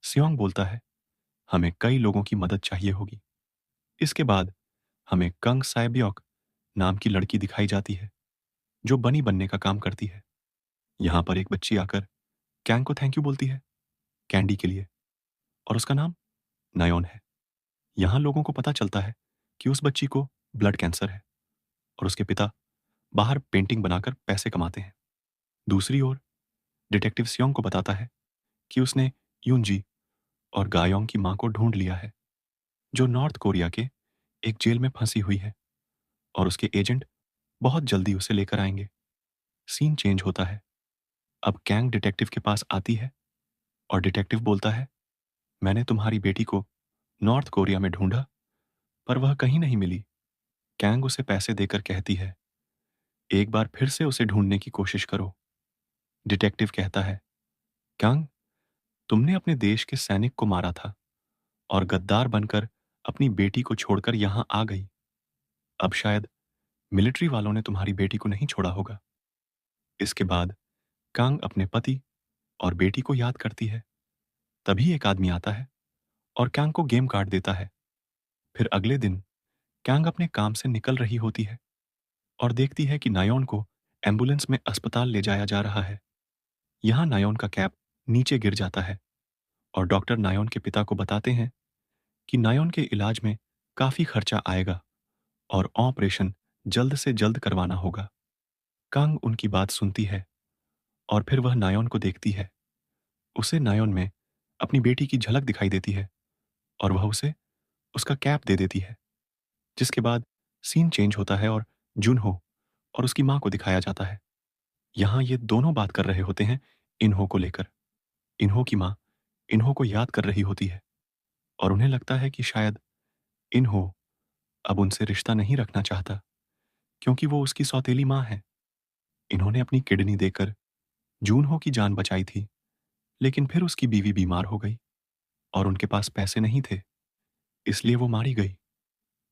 सियोंग बोलता है, हमें कई लोगों की मदद चाहिए होगी। इसके बाद हमें कंग साइब्योक नाम की लड़की दिखाई जाती है, जो बनी बनने का काम करती है। यहाँ पर एक बच्ची आकर कैंग को थैंक यू बोलती है कैंडी के लिए, और उसका नाम नायोन है। यहाँ लोगों को पता चलता है कि उस बच्ची को ब्लड कैंसर है और उसके पिता बाहर पेंटिंग बनाकर पैसे कमाते हैं। दूसरी ओर डिटेक्टिव सियोंग को बताता है कि उसने यूनजी और गायोंग की मां को ढूंढ लिया है, जो नॉर्थ कोरिया के एक जेल में फंसी हुई है, और उसके एजेंट बहुत जल्दी उसे लेकर आएंगे। सीन चेंज होता है। अब कैंग डिटेक्टिव के पास आती है और डिटेक्टिव बोलता है, मैंने तुम्हारी बेटी को नॉर्थ कोरिया में ढूंढा, पर वह कहीं नहीं मिली। कैंग उसे पैसे देकर कहती है, एक बार फिर से उसे ढूंढने की कोशिश करो। डिटेक्टिव कहता है, कैंग, तुमने अपने देश के सैनिक को मारा था और गद्दार बनकर अपनी बेटी को छोड़कर यहां आ गई। अब शायद मिलिट्री वालों ने तुम्हारी बेटी को नहीं छोड़ा होगा। इसके बाद कांग अपने पति और बेटी को याद करती है। तभी एक आदमी आता है और कैंग को गेम काट देता है। फिर अगले दिन कैंग अपने काम से निकल रही होती है और देखती है कि नायोन को एम्बुलेंस में अस्पताल ले जाया जा रहा है। यहाँ नायोन का कैप नीचे गिर जाता है और डॉक्टर नायोन के पिता को बताते हैं कि नायोन के इलाज में काफी खर्चा आएगा और ऑपरेशन जल्द से जल्द करवाना होगा। कांग उनकी बात सुनती है और फिर वह नायोन को देखती है। उसे नायोन में अपनी बेटी की झलक दिखाई देती है और वह उसे उसका कैप दे देती है। जिसके बाद सीन चेंज होता है और जुनहो और उसकी मां को दिखाया जाता है। यहाँ ये दोनों बात कर रहे होते हैं इन्हो को लेकर। इन्हो की मां इन्हो को याद कर रही होती है और उन्हें लगता है कि शायद इन्हो अब उनसे रिश्ता नहीं रखना चाहता, क्योंकि वो उसकी सौतेली मां है। इन्होंने अपनी किडनी देकर जूनहो की जान बचाई थी, लेकिन फिर उसकी बीवी बीमार हो गई और उनके पास पैसे नहीं थे, इसलिए वो मारी गई।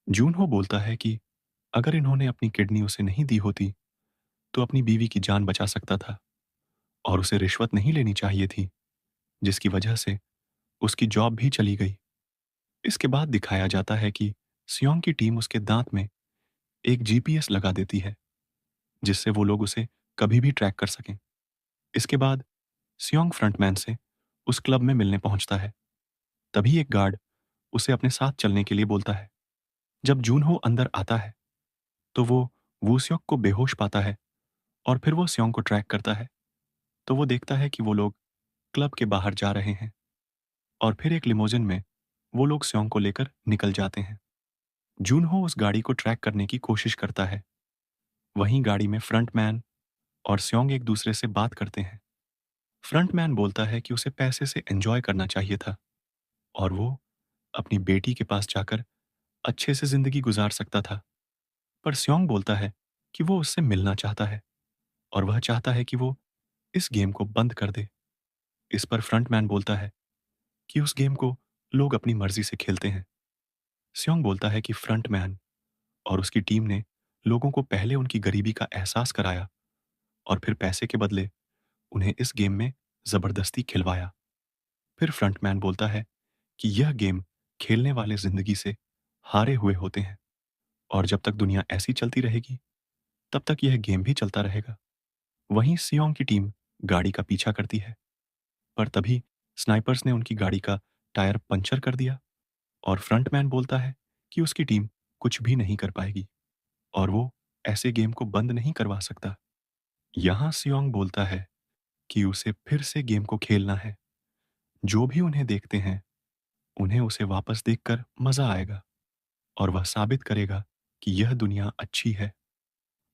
जूनहो बोलता है कि अगर इन्होंने अपनी किडनी उसे नहीं दी होती, तो अपनी बीवी की जान बचा सकता था और उसे रिश्वत नहीं लेनी चाहिए थी, जिसकी वजह से उसकी जॉब भी चली गई। इसके बाद दिखाया जाता है कि सियोंग की टीम उसके दांत में एक जीपीएस लगा देती है, जिससे वो लोग उसे कभी भी ट्रैक कर सकें। इसके बाद सियोंग फ्रंटमैन से उस क्लब में मिलने पहुंचता है। तभी एक गार्ड उसे अपने साथ चलने के लिए बोलता है। जब जूनहो अंदर आता है, तो वो वूस्योक को बेहोश पाता है और फिर वो सियोंग को ट्रैक करता है। तो वो देखता है कि वो लोग क्लब के बाहर जा रहे हैं और फिर एक लिमोजिन में वो लोग सियोंग को लेकर निकल जाते हैं। जूनहो उस गाड़ी को ट्रैक करने की कोशिश करता है वहीं गाड़ी में फ्रंटमैन और स्योंग एक दूसरे से बात करते हैं। फ्रंटमैन बोलता है कि उसे पैसे से एंजॉय करना चाहिए था और वो अपनी बेटी के पास जाकर अच्छे से जिंदगी गुजार सकता था। पर स्योंग बोलता है कि वो उससे मिलना चाहता है और वह चाहता है कि वो इस गेम को बंद कर दे। इस पर फ्रंटमैन बोलता है कि उस गेम को लोग अपनी मर्जी से खेलते हैं। स्योंग बोलता है कि फ्रंटमैन और उसकी टीम ने लोगों को पहले उनकी गरीबी का एहसास कराया और फिर पैसे के बदले उन्हें इस गेम में जबरदस्ती खिलवाया। फिर फ्रंटमैन बोलता है कि यह गेम खेलने वाले जिंदगी से हारे हुए होते हैं और जब तक दुनिया ऐसी चलती रहेगी तब तक यह गेम भी चलता रहेगा। वहीं सियोंग की टीम गाड़ी का पीछा करती है, पर तभी स्नाइपर्स ने उनकी गाड़ी का टायर पंचर कर दिया और फ्रंटमैन बोलता है कि उसकी टीम कुछ भी नहीं कर पाएगी और वो ऐसे गेम को बंद नहीं करवा सकता। यहाँ सियोंग बोलता है कि उसे फिर से गेम को खेलना है। जो भी उन्हें देखते हैं उन्हें उसे वापस देखकर मजा आएगा और वह साबित करेगा कि यह दुनिया अच्छी है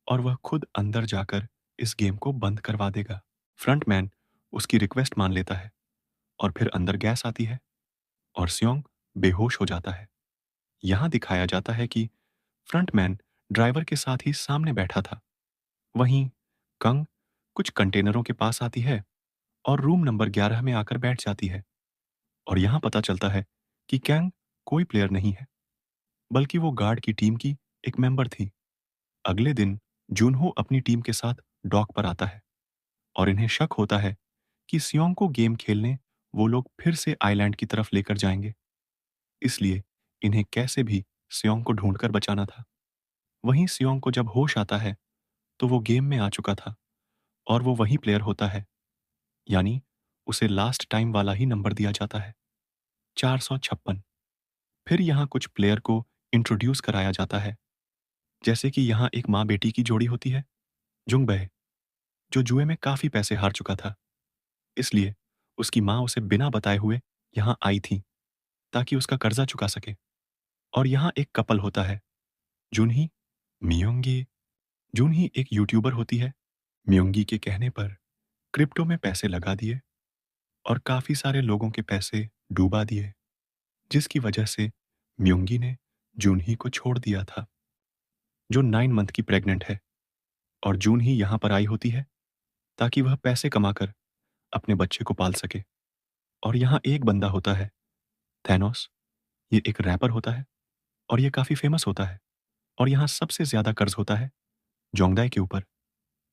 और वह खुद अंदर जाकर इस गेम को बंद करवा देगा। फ्रंटमैन उसकी रिक्वेस्ट मान लेता है और फिर अंदर गैस आती है और सियोंग बेहोश हो जाता है। यहाँ दिखाया जाता है कि फ्रंटमैन ड्राइवर के साथ ही सामने बैठा था। वहीं कंग कुछ कंटेनरों के पास आती है और रूम नंबर 11 में आकर बैठ जाती है और यहाँ पता चलता है कि कैंग कोई प्लेयर नहीं है, बल्कि वो गार्ड की टीम की एक मेंबर थी। अगले दिन जूनहो अपनी टीम के साथ डॉक पर आता है और इन्हें शक होता है कि सियोंग को गेम खेलने वो लोग फिर से आइलैंड की तरफ लेकर जाएंगे, इसलिए इन्हें कैसे भी सियोंग को ढूंढकर बचाना था। वहीं सियोंग को जब होश आता है तो वो गेम में आ चुका था और वो वही प्लेयर होता है, यानी उसे लास्ट टाइम वाला ही नंबर दिया जाता है, 456। फिर यहाँ कुछ प्लेयर को इंट्रोड्यूस कराया जाता है, जैसे कि यहाँ एक माँ बेटी की जोड़ी होती है, जुंगबे, जो जुए में काफी पैसे हार चुका था, इसलिए उसकी माँ उसे बिना बताए हुए यहाँ आई थी ताकि उसका कर्जा चुका सके। और यहाँ एक कपल होता है, जुनही मियोंगी। जुनही एक यूट्यूबर होती है। मियोंगी के कहने पर क्रिप्टो में पैसे लगा दिए और काफी सारे लोगों के पैसे डूबा दिए, जिसकी वजह से म्योंगी ने जूनही को छोड़ दिया था, जो 9 मंथ की प्रेग्नेंट है। और जूनही यहाँ पर आई होती है ताकि वह पैसे कमाकर अपने बच्चे को पाल सके। और यहाँ एक बंदा होता है, थैनोस। ये एक रैपर होता है और ये काफी फेमस होता है। और यहाँ सबसे ज्यादा कर्ज होता है जोंगदाई के ऊपर,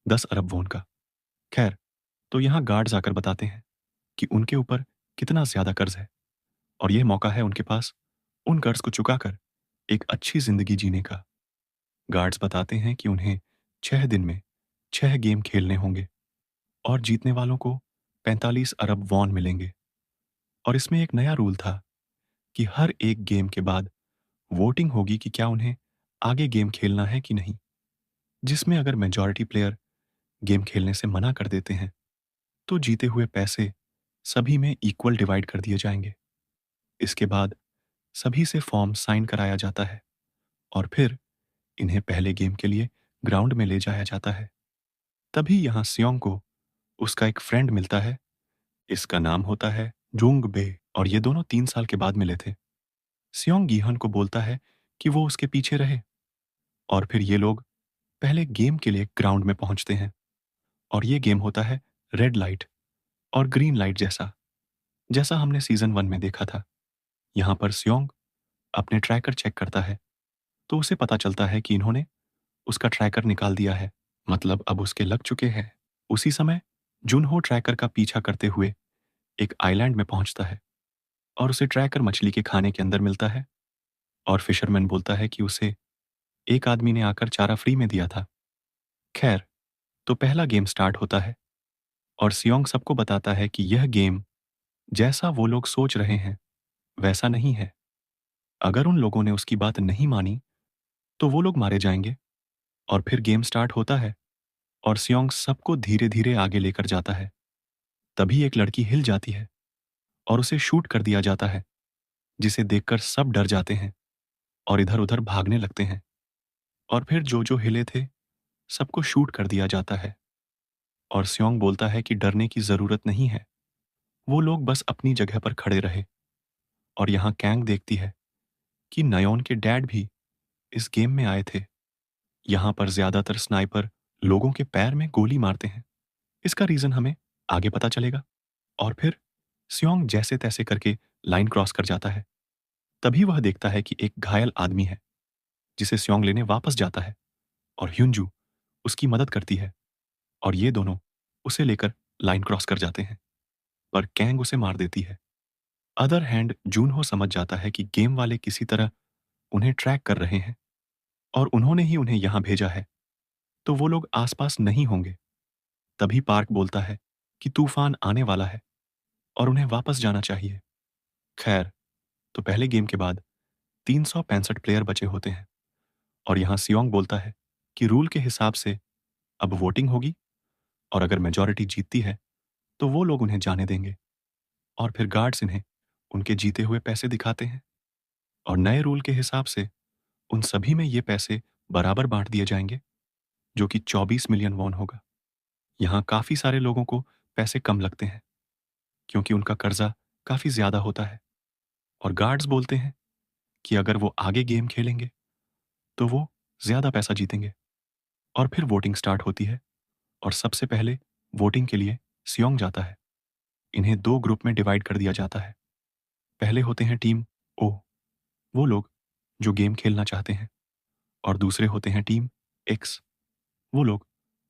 10 अरब वोन का। खैर, तो यहाँ गार्ड्स आकर बताते हैं कि उनके ऊपर कितना ज्यादा कर्ज है और यह मौका है उनके पास उन कर्ज को चुकाकर एक अच्छी जिंदगी जीने का। गार्ड्स बताते हैं कि उन्हें 6 दिन में 6 गेम खेलने होंगे और जीतने वालों को 45 अरब वॉन मिलेंगे। और इसमें एक नया रूल था कि हर एक गेम के बाद वोटिंग होगी कि क्या उन्हें आगे गेम खेलना है कि नहीं, जिसमें अगर मेजॉरिटी प्लेयर गेम खेलने से मना कर देते हैं तो जीते हुए पैसे सभी में इक्वल डिवाइड कर दिए जाएंगे। इसके बाद सभी से फॉर्म साइन कराया जाता है और फिर इन्हें पहले गेम के लिए ग्राउंड में ले जाया जाता है। तभी यहाँ सियोंग को उसका एक फ्रेंड मिलता है। इसका नाम होता है जुंग बे और ये दोनों 3 साल के बाद मिले थे। सियोंग गीहन को बोलता है कि वो उसके पीछे रहे और फिर ये लोग पहले गेम के लिए ग्राउंड में पहुंचते हैं और ये गेम होता है रेड लाइट और ग्रीन लाइट जैसा, जैसा हमने सीजन 1 में देखा था। यहाँ पर सियोंग अपने ट्रैकर चेक करता है तो उसे पता चलता है कि इन्होंने उसका ट्रैकर निकाल दिया है, मतलब अब उसके लग चुके हैं। उसी समय जुनहो ट्रैकर का पीछा करते हुए एक आइलैंड में पहुंचता है और उसे ट्रैकर मछली के खाने के अंदर मिलता है और फिशरमैन बोलता है कि उसे एक आदमी ने आकर चारा फ्री में दिया था। खैर, तो पहला गेम स्टार्ट होता है और सियोंग सबको बताता है कि यह गेम जैसा वो लोग सोच रहे हैं वैसा नहीं है। अगर उन लोगों ने उसकी बात नहीं मानी तो वो लोग मारे जाएंगे। और फिर गेम स्टार्ट होता है और सियोंग सबको धीरे धीरे आगे लेकर जाता है। तभी एक लड़की हिल जाती है और उसे शूट कर दिया जाता है, जिसे देखकर सब डर जाते हैं और इधर उधर भागने लगते हैं। और फिर जो हिले थे सबको शूट कर दिया जाता है और स्योंग बोलता है कि डरने की जरूरत नहीं है, वो लोग बस अपनी जगह पर खड़े रहे। और यहाँ कैंग देखती है कि नयोन के डैड भी इस गेम में आए थे। यहाँ पर ज्यादातर स्नाइपर लोगों के पैर में गोली मारते हैं। इसका रीजन हमें आगे पता चलेगा। और फिर स्योंग जैसे तैसे करके लाइन क्रॉस कर जाता है। तभी वह देखता है कि एक घायल आदमी है जिसे स्योंग लेने वापस जाता है और ह्युंजू उसकी मदद करती है और ये दोनों उसे लेकर लाइन क्रॉस कर जाते हैं, पर कैंग उसे मार देती है। अदर हैंड जूनहो समझ जाता है कि गेम वाले किसी तरह उन्हें ट्रैक कर रहे हैं और उन्होंने ही उन्हें यहां भेजा है, तो वो लोग आसपास नहीं होंगे। तभी पार्क बोलता है कि तूफान आने वाला है और उन्हें वापस जाना चाहिए। खैर, तो पहले गेम के बाद 365 प्लेयर बचे होते हैं और यहां सियोंग बोलता है कि रूल के हिसाब से अब वोटिंग होगी और अगर मेजॉरिटी जीतती है तो वो लोग उन्हें जाने देंगे और फिर गार्ड्स इन्हें उनके जीते हुए पैसे दिखाते हैं और नए रूल के हिसाब से उन सभी में ये पैसे बराबर बांट दिए जाएंगे, जो कि 24 मिलियन वॉन होगा। यहाँ काफी सारे लोगों को पैसे कम लगते हैं क्योंकि उनका कर्जा काफी ज्यादा होता है और गार्ड्स बोलते हैं कि अगर वो आगे गेम खेलेंगे तो वो ज्यादा पैसा जीतेंगे। और फिर वोटिंग स्टार्ट होती है और सबसे पहले वोटिंग के लिए सियोंग जाता है। इन्हें दो ग्रुप में डिवाइड कर दिया जाता है। पहले होते हैं टीम ओ, वो लोग जो गेम खेलना चाहते हैं, और दूसरे होते हैं टीम एक्स, वो लोग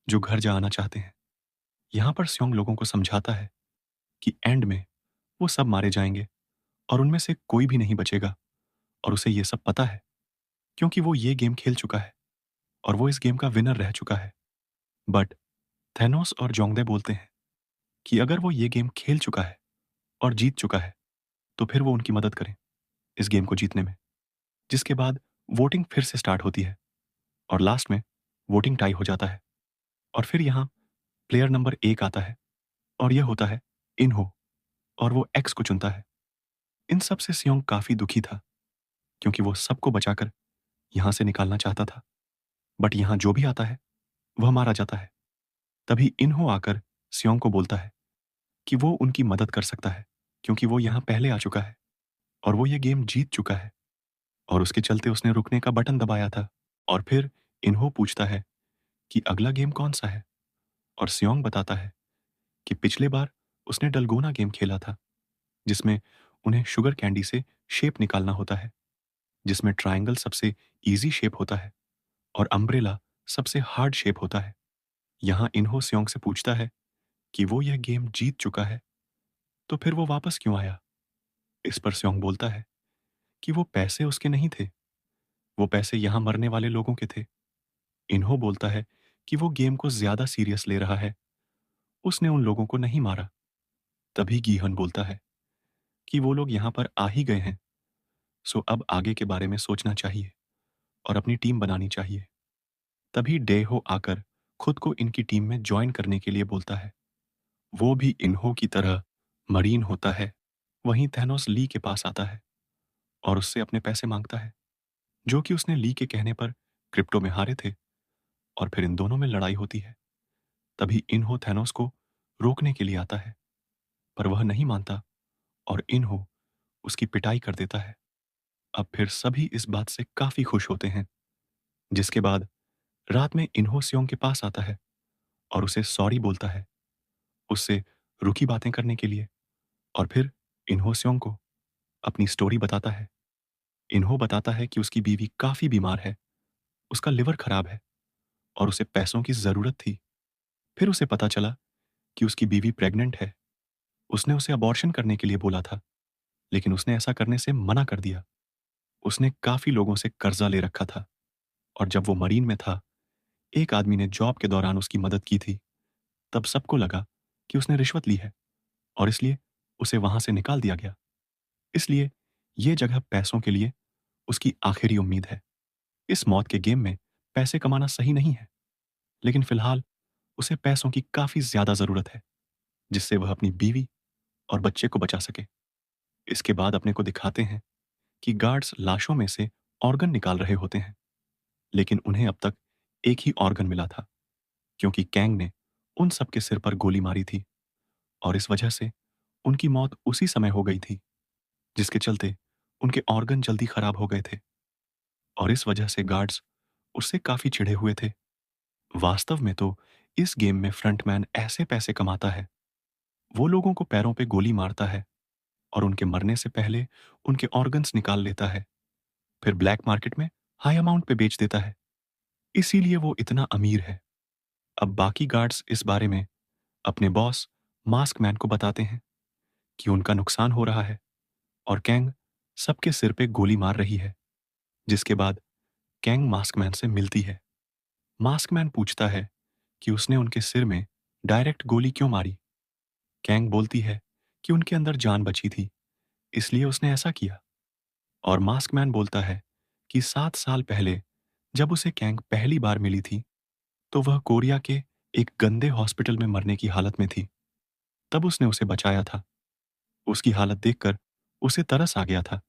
जो घर जा आना चाहते हैं। यहाँ पर स्योंग लोगों को समझाता है कि एंड में वो सब मारे जाएंगे और उनमें से कोई भी नहीं बचेगा और उसे ये सब पता है क्योंकि वो ये गेम खेल चुका है और वो इस गेम का विनर रह चुका है। बट थैनोस और जोंगदे बोलते हैं कि अगर वो ये गेम खेल चुका है और जीत चुका है तो फिर वो उनकी मदद करें इस गेम को जीतने में। जिसके बाद वोटिंग फिर से स्टार्ट होती है और लास्ट में वोटिंग टाई हो जाता है और फिर यहाँ प्लेयर नंबर 1 आता है और यह होता है इनहो, और वो एक्स को चुनता है। इन सब से सियोंग काफी दुखी था क्योंकि वो सबको बचाकर यहां से निकालना चाहता था। बट यहां जो भी आता है वह मारा जाता है। तभी इनहो आकर सियोंग को बोलता है कि वो उनकी मदद कर सकता है क्योंकि वो यहां पहले आ चुका है और वो ये गेम जीत चुका है और उसके चलते उसने रुकने का बटन दबाया था। और फिर इनहो पूछता है कि अगला गेम कौन सा है और सियोंग बताता है कि पिछले बार उसने डलगोना गेम खेला था जिसमें उन्हें शुगर कैंडी से शेप निकालना होता है, जिसमें ट्रायंगल सबसे इजी शेप होता है और अम्ब्रेला सबसे हार्ड शेप होता है। यहाँ इन्हो सियोंग से पूछता है कि वो यह गेम जीत चुका है तो फिर वो वापस क्यों आया। इस पर सियोंग बोलता है कि वो पैसे उसके नहीं थे, वो पैसे यहाँ मरने वाले लोगों के थे। इन्हो बोलता है कि वो गेम को ज्यादा सीरियस ले रहा है, उसने उन लोगों को नहीं मारा। तभी गीहन बोलता है कि वो लोग यहाँ पर आ ही गए हैं, सो अब आगे के बारे में सोचना चाहिए और अपनी टीम बनानी चाहिए। तभी डेहो आकर खुद को इनकी टीम में ज्वाइन करने के लिए बोलता है। वो भी इन्हो की तरह मरीन होता है। वहीं थैनोस ली के पास आता है और उससे अपने पैसे मांगता है, जो कि उसने ली के कहने पर क्रिप्टो में हारे थे और फिर इन दोनों में लड़ाई होती है। तभी इन्हो थैनोस को रोकने के लिए आता है, पर वह नहीं मानता और इन्हो उसकी पिटाई कर देता है। अब फिर सभी इस बात से काफी खुश होते हैं। जिसके बाद रात में इन्हो सियोंग के पास आता है और उसे सॉरी बोलता है, उससे रुकी बातें करने के लिए। और फिर इन्हो सियोंग को अपनी स्टोरी बताता है। इन्हो बताता है कि उसकी बीवी काफी बीमार है, उसका लिवर खराब है और उसे पैसों की जरूरत थी। फिर उसे पता चला कि उसकी बीवी प्रेग्नेंट है। उसने उसे अबॉर्शन करने के लिए बोला था, लेकिन उसने ऐसा करने से मना कर दिया। उसने काफी लोगों से कर्जा ले रखा था और जब वो मरीन में था, एक आदमी ने जॉब के दौरान उसकी मदद की थी। तब सबको लगा कि उसने रिश्वत ली है और इसलिए उसे वहां से निकाल दिया गया। इसलिए ये जगह पैसों के लिए उसकी आखिरी उम्मीद है। इस मौत के गेम में पैसे कमाना सही नहीं है, लेकिन फिलहाल उसे पैसों की काफी ज्यादा जरूरत है जिससे वह अपनी बीवी और बच्चे को बचा सके। इसके बाद अपने को दिखाते हैं कि गार्ड्स लाशों में से ऑर्गन निकाल रहे होते हैं, लेकिन उन्हें अब तक एक ही ऑर्गन मिला था, क्योंकि कैंग ने उन सबके सिर पर गोली मारी थी और इस वजह से उनकी मौत उसी समय हो गई थी, जिसके चलते उनके ऑर्गन जल्दी खराब हो गए थे और इस वजह से गार्ड्स उससे काफी चिढ़े हुए थे। वास्तव में तो इस गेम में फ्रंटमैन ऐसे पैसे कमाता है, वो लोगों को पैरों पे गोली मारता है और उनके मरने से पहले उनके ऑर्गन्स निकाल लेता है, फिर ब्लैक मार्केट में हाई अमाउंट पे बेच देता है। इसीलिए वो इतना अमीर है। अब बाकी गार्ड्स इस बारे में अपने बॉस मास्क मैन को बताते हैं कि उनका नुकसान हो रहा है और कैंग सबके सिर पे गोली मार रही है। जिसके बाद कैंग मास्कमैन से मिलती है। मास्कमैन पूछता है कि उसने उनके सिर में डायरेक्ट गोली क्यों मारी। कैंग बोलती है कि उनके अंदर जान बची थी, इसलिए उसने ऐसा किया। और मास्कमैन बोलता है कि 7 साल पहले जब उसे कैंग पहली बार मिली थी, तो वह कोरिया के एक गंदे हॉस्पिटल में मरने की हालत में थी। तब उसने उसे बचाया था। उसकी हालत देखकर उसे तरस आ गया था,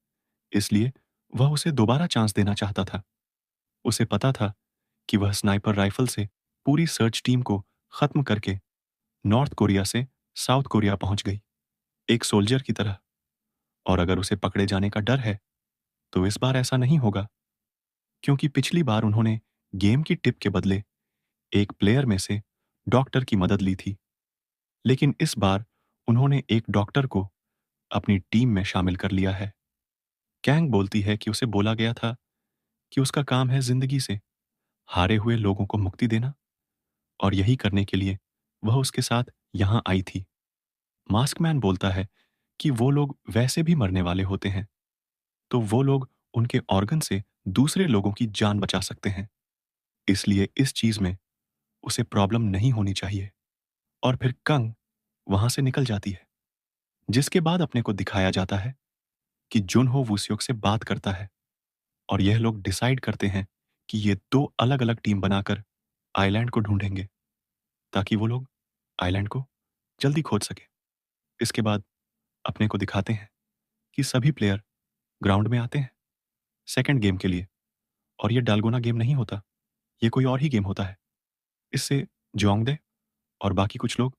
इसलिए वह उसे दोबारा चांस देना चाहता था। उसे पता था कि वह स्नाइपर राइफल से पूरी सर्च टीम को खत्म करके नॉर्थ कोरिया से साउथ कोरिया पहुंच गई, एक सोल्जर की तरह। और अगर उसे पकड़े जाने का डर है, तो इस बार ऐसा नहीं होगा, क्योंकि पिछली बार उन्होंने गेम की टिप के बदले एक प्लेयर में से डॉक्टर की मदद ली थी। लेकिन इस बार उन्होंने एक डॉक्टर को अपनी टीम में शामिल कर लिया है। कैंग बोलती है कि उसे बोला गया था कि उसका काम है जिंदगी से हारे हुए लोगों को मुक्ति देना, और यही करने के लिए वह उसके साथ यहां आई थी। मास्कमैन बोलता है कि वो लोग वैसे भी मरने वाले होते हैं, तो वो लोग उनके ऑर्गन से दूसरे लोगों की जान बचा सकते हैं, इसलिए इस चीज में उसे प्रॉब्लम नहीं होनी चाहिए। और फिर कंग वहां से निकल जाती है, जिसके बाद अपने को दिखाया जाता है कि जुनहो वूसियोक से बात करता है और यह लोग डिसाइड करते हैं कि ये दो अलग अलग टीम बनाकर आइलैंड को ढूंढेंगे, ताकि वो लोग आइलैंड को जल्दी खोज सके। इसके बाद अपने को दिखाते हैं कि सभी प्लेयर ग्राउंड में आते हैं सेकंड गेम के लिए। और ये डालगोना गेम नहीं होता, ये कोई और ही गेम होता है। इससे जोंगडे और बाकी कुछ लोग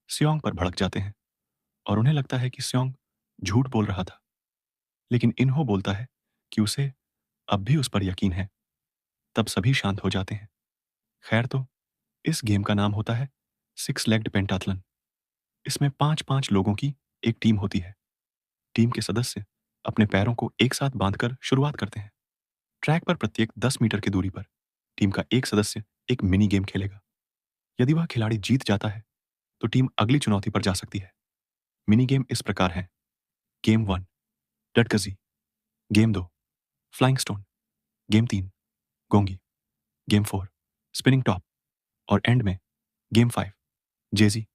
सियोंग पर भड़क जाते हैं और उन्हें लगता है कि सियोंग झूठ बोल रहा था। लेकिन इन्हो बोलता है कि उसे अब भी उस पर यकीन है। तब सभी शांत हो जाते हैं। खैर, तो इस गेम का नाम होता है सिक्स लेग्ड पेंटाथलन। इसमें 5-5 लोगों की एक टीम होती है। टीम के सदस्य अपने पैरों को एक साथ बांधकर शुरुआत करते हैं। ट्रैक पर प्रत्येक 10 मीटर की दूरी पर टीम का एक सदस्य एक मिनी गेम खेलेगा। यदि वह खिलाड़ी जीत जाता है, तो टीम अगली चुनौती पर जा सकती है। मिनी गेम इस प्रकार है: गेम 1 डटकजी, गेम 2 फ्लाइंग स्टोन, गेम 3 गोंगी, गेम 4 स्पिनिंग टॉप और एंड में गेम 5 जेजी।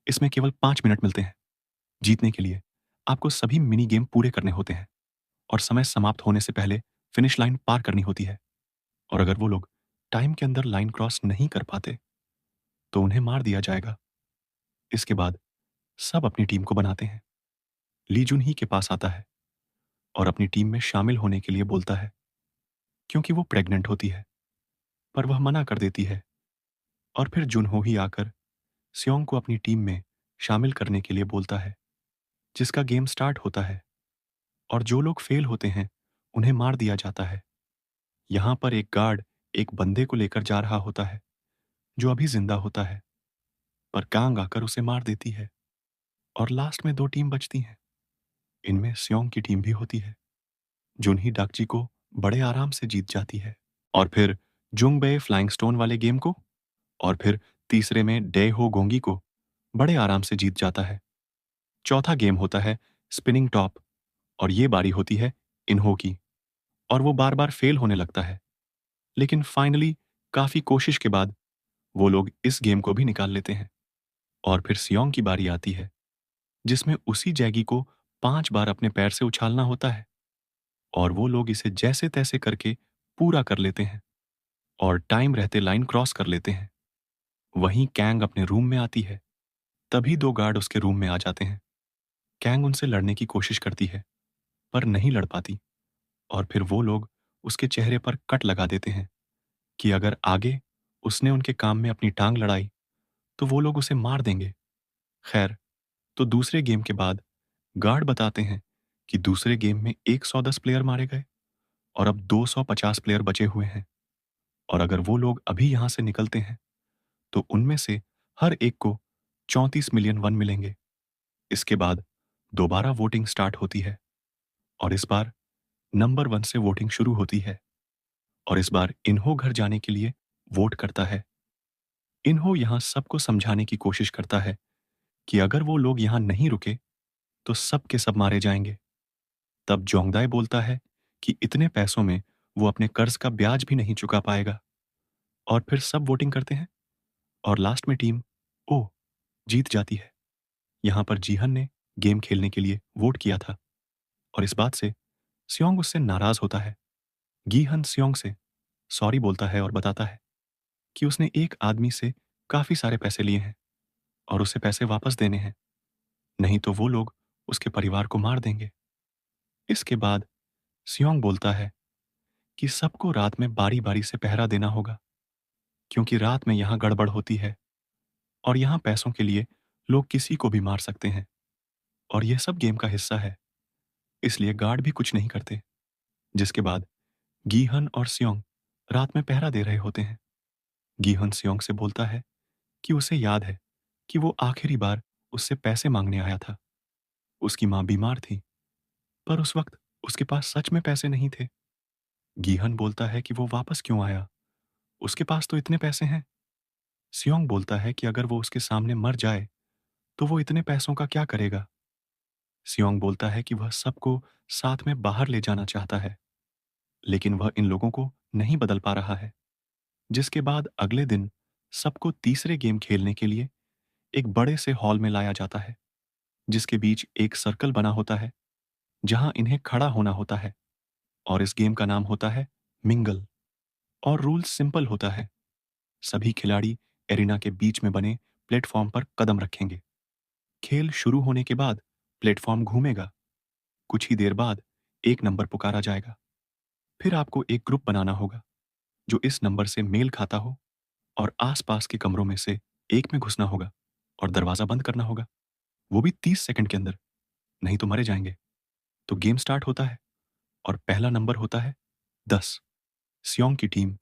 इसमें केवल 5 मिनट मिलते हैं। जीतने के लिए आपको सभी मिनी गेम पूरे करने होते हैं और समय समाप्त होने से पहले फिनिश लाइन पार करनी होती है। और अगर वो लोग टाइम के अंदर लाइन क्रॉस नहीं कर पाते, तो उन्हें मार दिया जाएगा। इसके बाद सब अपनी टीम को बनाते हैं। ली जुन ही के पास आता है और अपनी टीम में शामिल होने के लिए बोलता है, क्योंकि वो प्रेग्नेंट होती है, पर वह मना कर देती है। और फिर जुनहो ही आकर सियोंग को अपनी टीम में शामिल करने के लिए बोलता है, जिसका गेम स्टार्ट होता है। और जो लोग फेल होते हैं, उन्हें मार दिया जाता है। यहाँ पर एक गार्ड एक बंदे को लेकर जा रहा होता है, जो अभी जिंदा होता है, पर कांग आकर उसे मार देती है। और लास्ट में 2 टीम बचती हैं। इनमें सियोंग की टीम भी होती है। जुनही डाकजी को बड़े आराम से जीत जाती है। और फिर जुंगबे फ्लाइंग स्टोन वाले गेम को, और फिर तीसरे में डे हो गोंगी को बड़े आराम से जीत जाता है। चौथा गेम होता है स्पिनिंग टॉप, और ये बारी होती है इन्हो की, और वो बार बार फेल होने लगता है। लेकिन फाइनली काफी कोशिश के बाद वो लोग इस गेम को भी निकाल लेते हैं। और फिर सियोंग की बारी आती है, जिसमें उसी जैगी को 5 बार अपने पैर से उछालना होता है, और वो लोग इसे जैसे तैसे करके पूरा कर लेते हैं और टाइम रहते लाइन क्रॉस कर लेते हैं। वहीं कैंग अपने रूम में आती है। तभी 2 गार्ड उसके रूम में आ जाते हैं। कैंग उनसे लड़ने की कोशिश करती है, पर नहीं लड़ पाती। और फिर वो लोग उसके चेहरे पर कट लगा देते हैं कि अगर आगे उसने उनके काम में अपनी टांग लड़ाई तो वो लोग उसे मार देंगे। खैर, तो दूसरे गेम के बाद गार्ड बताते हैं कि दूसरे गेम में 110 प्लेयर मारे गए और अब 250 प्लेयर बचे हुए हैं, और अगर वो लोग अभी यहाँ से निकलते हैं तो उनमें से हर एक को 34 मिलियन वन मिलेंगे। इसके बाद दोबारा वोटिंग स्टार्ट होती है और इस बार नंबर 1 से वोटिंग शुरू होती है, और इस बार इन्हो घर जाने के लिए वोट करता है। इन्हो यहाँ सबको समझाने की कोशिश करता है कि अगर वो लोग यहाँ नहीं रुके तो सब के सब मारे जाएंगे। तब जोंगदाई बोलता है कि इतने पैसों में वो अपने कर्ज का ब्याज भी नहीं चुका पाएगा, और फिर सब वोटिंग करते हैं और लास्ट में टीम ओ जीत जाती है। यहाँ पर जीहन ने गेम खेलने के लिए वोट किया था और इस बात से सियोंग उससे नाराज होता है। गीहन सियोंग से सॉरी बोलता है और बताता है कि उसने एक आदमी से काफी सारे पैसे लिए हैं और उसे पैसे वापस देने हैं, नहीं तो वो लोग उसके परिवार को मार देंगे। इसके बाद सियोंग बोलता है कि सबको रात में बारी बारी से पहरा देना होगा, क्योंकि रात में यहाँ गड़बड़ होती है और यहाँ पैसों के लिए लोग किसी को भी मार सकते हैं, और यह सब गेम का हिस्सा है, इसलिए गार्ड भी कुछ नहीं करते। जिसके बाद गीहन और सियोंग रात में पहरा दे रहे होते हैं। गीहन सियोंग से बोलता है कि उसे याद है कि वो आखिरी बार उससे पैसे मांगने आया था। उसकी माँ बीमार थी, पर उस वक्त उसके पास सच में पैसे नहीं थे। गीहन बोलता है कि वो वापस क्यों आया, उसके पास तो इतने पैसे हैं। सियोंग बोलता है कि अगर वो उसके सामने मर जाए तो वो इतने पैसों का क्या करेगा। सियोंग बोलता है कि वह सबको साथ में बाहर ले जाना चाहता है, लेकिन वह इन लोगों को नहीं बदल पा रहा है। जिसके बाद अगले दिन सबको तीसरे गेम खेलने के लिए एक बड़े से हॉल में लाया जाता है, जिसके बीच एक सर्कल बना होता है जहां इन्हें खड़ा होना होता है, और इस गेम का नाम होता है मिंगल। और रूल सिंपल होता है, सभी खिलाड़ी एरिना के बीच में बने प्लेटफॉर्म पर कदम रखेंगे। खेल शुरू होने के बाद प्लेटफॉर्म घूमेगा। कुछ ही देर बाद एक नंबर पुकारा जाएगा। फिर आपको एक ग्रुप बनाना होगा जो इस नंबर से मेल खाता हो, और आसपास के कमरों में से एक में घुसना होगा और दरवाजा बंद करना होगा, वो भी 30 सेकंड के अंदर, नहीं तो मरे जाएंगे। तो गेम स्टार्ट होता है और पहला नंबर होता है 10। सियोंग की टीम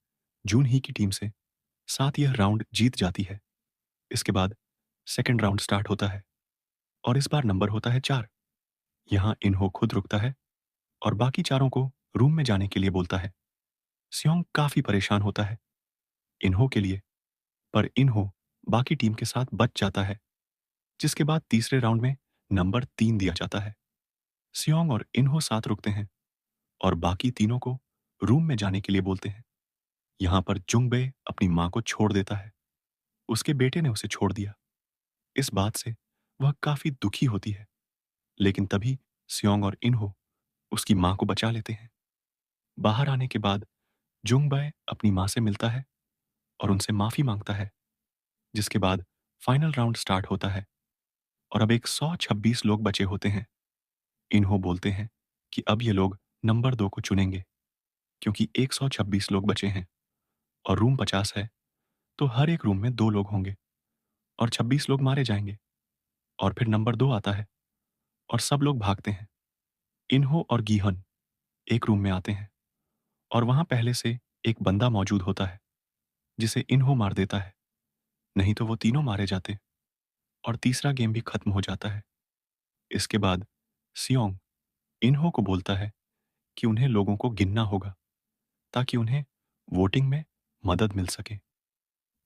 जून ही की टीम से साथ यह राउंड जीत जाती है। इसके बाद सेकंड राउंड स्टार्ट होता है और इस बार नंबर होता है 4। यहाँ इन्हो खुद रुकता है और बाकी चारों को रूम में जाने के लिए बोलता है। सियोंग काफी परेशान होता है इन्हो के लिए, पर इन्हो बाकी टीम के साथ बच जाता है। जिसके बाद तीसरे राउंड में नंबर 3 दिया जाता है। सियोंग और इन्हो साथ रुकते हैं और बाकी तीनों को रूम में जाने के लिए बोलते हैं। यहाँ पर जुंगबे अपनी माँ को छोड़ देता है, उसके बेटे ने उसे छोड़ दिया। इस बात से वह काफी दुखी होती है, लेकिन तभी सियोंग और इन्हो उसकी माँ को बचा लेते हैं। बाहर आने के बाद जुंगबे अपनी माँ से मिलता है और उनसे माफी मांगता है। जिसके बाद फाइनल राउंड स्टार्ट होता है और अब 126 लोग बचे होते हैं। इन्हो बोलते हैं कि अब ये लोग नंबर 2 को चुनेंगे, क्योंकि 126 लोग बचे हैं और रूम 50 है, तो हर एक रूम में 2 लोग होंगे और 26 लोग मारे जाएंगे। और फिर नंबर 2 आता है और सब लोग भागते हैं। इन्हो और गीहन एक रूम में आते हैं और वहां पहले से एक बंदा मौजूद होता है जिसे इन्हो मार देता है, नहीं तो वो तीनों मारे जाते और तीसरा गेम भी खत्म हो जाता है। इसके बाद सियोंग इन्हो को बोलता है कि उन्हें लोगों को गिनना होगा ताकि उन्हें वोटिंग में मदद मिल सके।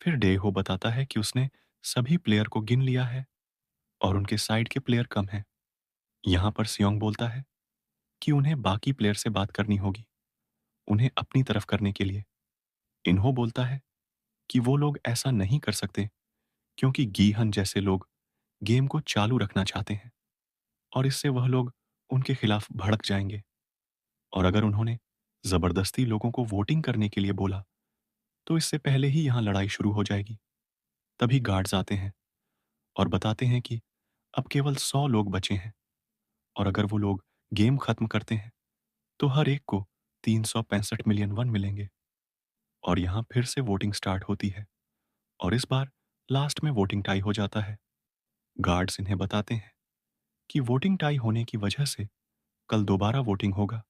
फिर डेहो बताता है कि उसने सभी प्लेयर को गिन लिया है और उनके साइड के प्लेयर कम हैं। यहाँ पर सियोंग बोलता है कि उन्हें बाकी प्लेयर से बात करनी होगी उन्हें अपनी तरफ करने के लिए। इन्हो बोलता है कि वो लोग ऐसा नहीं कर सकते, क्योंकि गीहन जैसे लोग गेम को चालू रखना चाहते हैं और इससे वह लोग उनके खिलाफ भड़क जाएंगे, और अगर उन्होंने जबरदस्ती लोगों को वोटिंग करने के लिए बोला तो इससे पहले ही यहाँ लड़ाई शुरू हो जाएगी। तभी गार्ड्स आते हैं और बताते हैं कि अब केवल 100 लोग बचे हैं, और अगर वो लोग गेम खत्म करते हैं तो हर एक को 365 मिलियन वन मिलेंगे। और यहाँ फिर से वोटिंग स्टार्ट होती है और इस बार लास्ट में वोटिंग टाई हो जाता है। गार्ड्स इन्हें बताते हैं कि वोटिंग टाई होने की वजह से कल दोबारा वोटिंग होगा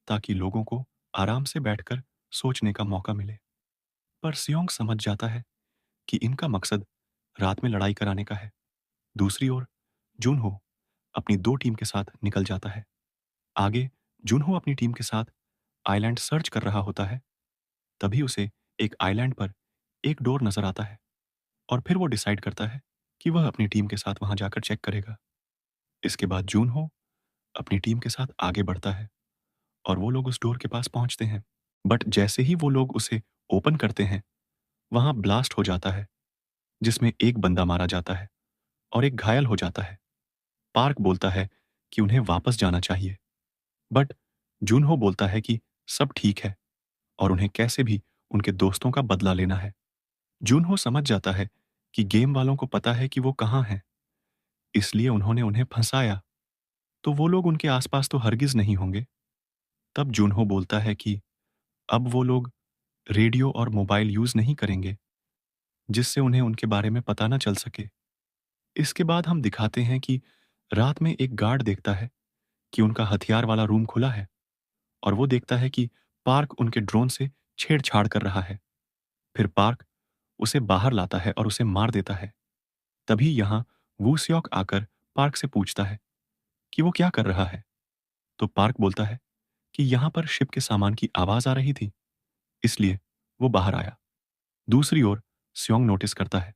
ताकि लोगों को आराम से बैठकर सोचने का मौका मिले। पर सियोंग समझ जाता है कि इनका मकसद रात में लड़ाई कराने का है। दूसरी ओर जूनहो अपनी दो टीम के साथ निकल जाता है। आगे जूनहो अपनी टीम के साथ आइलैंड सर्च कर रहा होता है। तभी उसे एक आइलैंड पर एक डोर नजर आता है और फिर वो डिसाइड करता है कि वह अपनी टीम के साथ वहां जाकर चेक करेगा। इसके बाद जूनहो अपनी टीम के साथ आगे बढ़ता है और वो लोग उस डोर के पास पहुंचते हैं। बट जैसे ही वो लोग उसे ओपन करते हैं वहां ब्लास्ट हो जाता है जिसमें एक बंदा मारा जाता है और एक घायल हो जाता है। पार्क बोलता है कि उन्हें वापस जाना चाहिए बट जूनहो बोलता है कि सब ठीक है और उन्हें कैसे भी उनके दोस्तों का बदला लेना है। जूनहो समझ जाता है कि गेम वालों को पता है कि वो कहाँ हैं, इसलिए उन्होंने उन्हें फंसाया, तो वो लोग उनके आसपास तो हरगिज नहीं होंगे। तब जूनहो बोलता है कि अब वो लोग रेडियो और मोबाइल यूज नहीं करेंगे जिससे उन्हें उनके बारे में पता ना चल सके। इसके बाद हम दिखाते हैं कि रात में एक गार्ड देखता है कि उनका हथियार वाला रूम खुला है और वो देखता है कि पार्क उनके ड्रोन से छेड़छाड़ कर रहा है। फिर पार्क उसे बाहर लाता है और उसे मार देता है। तभी यहाँ वूस्योक आकर पार्क से पूछता है कि वो क्या कर रहा है। तो पार्क बोलता है कि यहाँ पर शिप के सामान की आवाज आ रही थी, इसलिए वो बाहर आया। दूसरी ओर स्योंग नोटिस करता है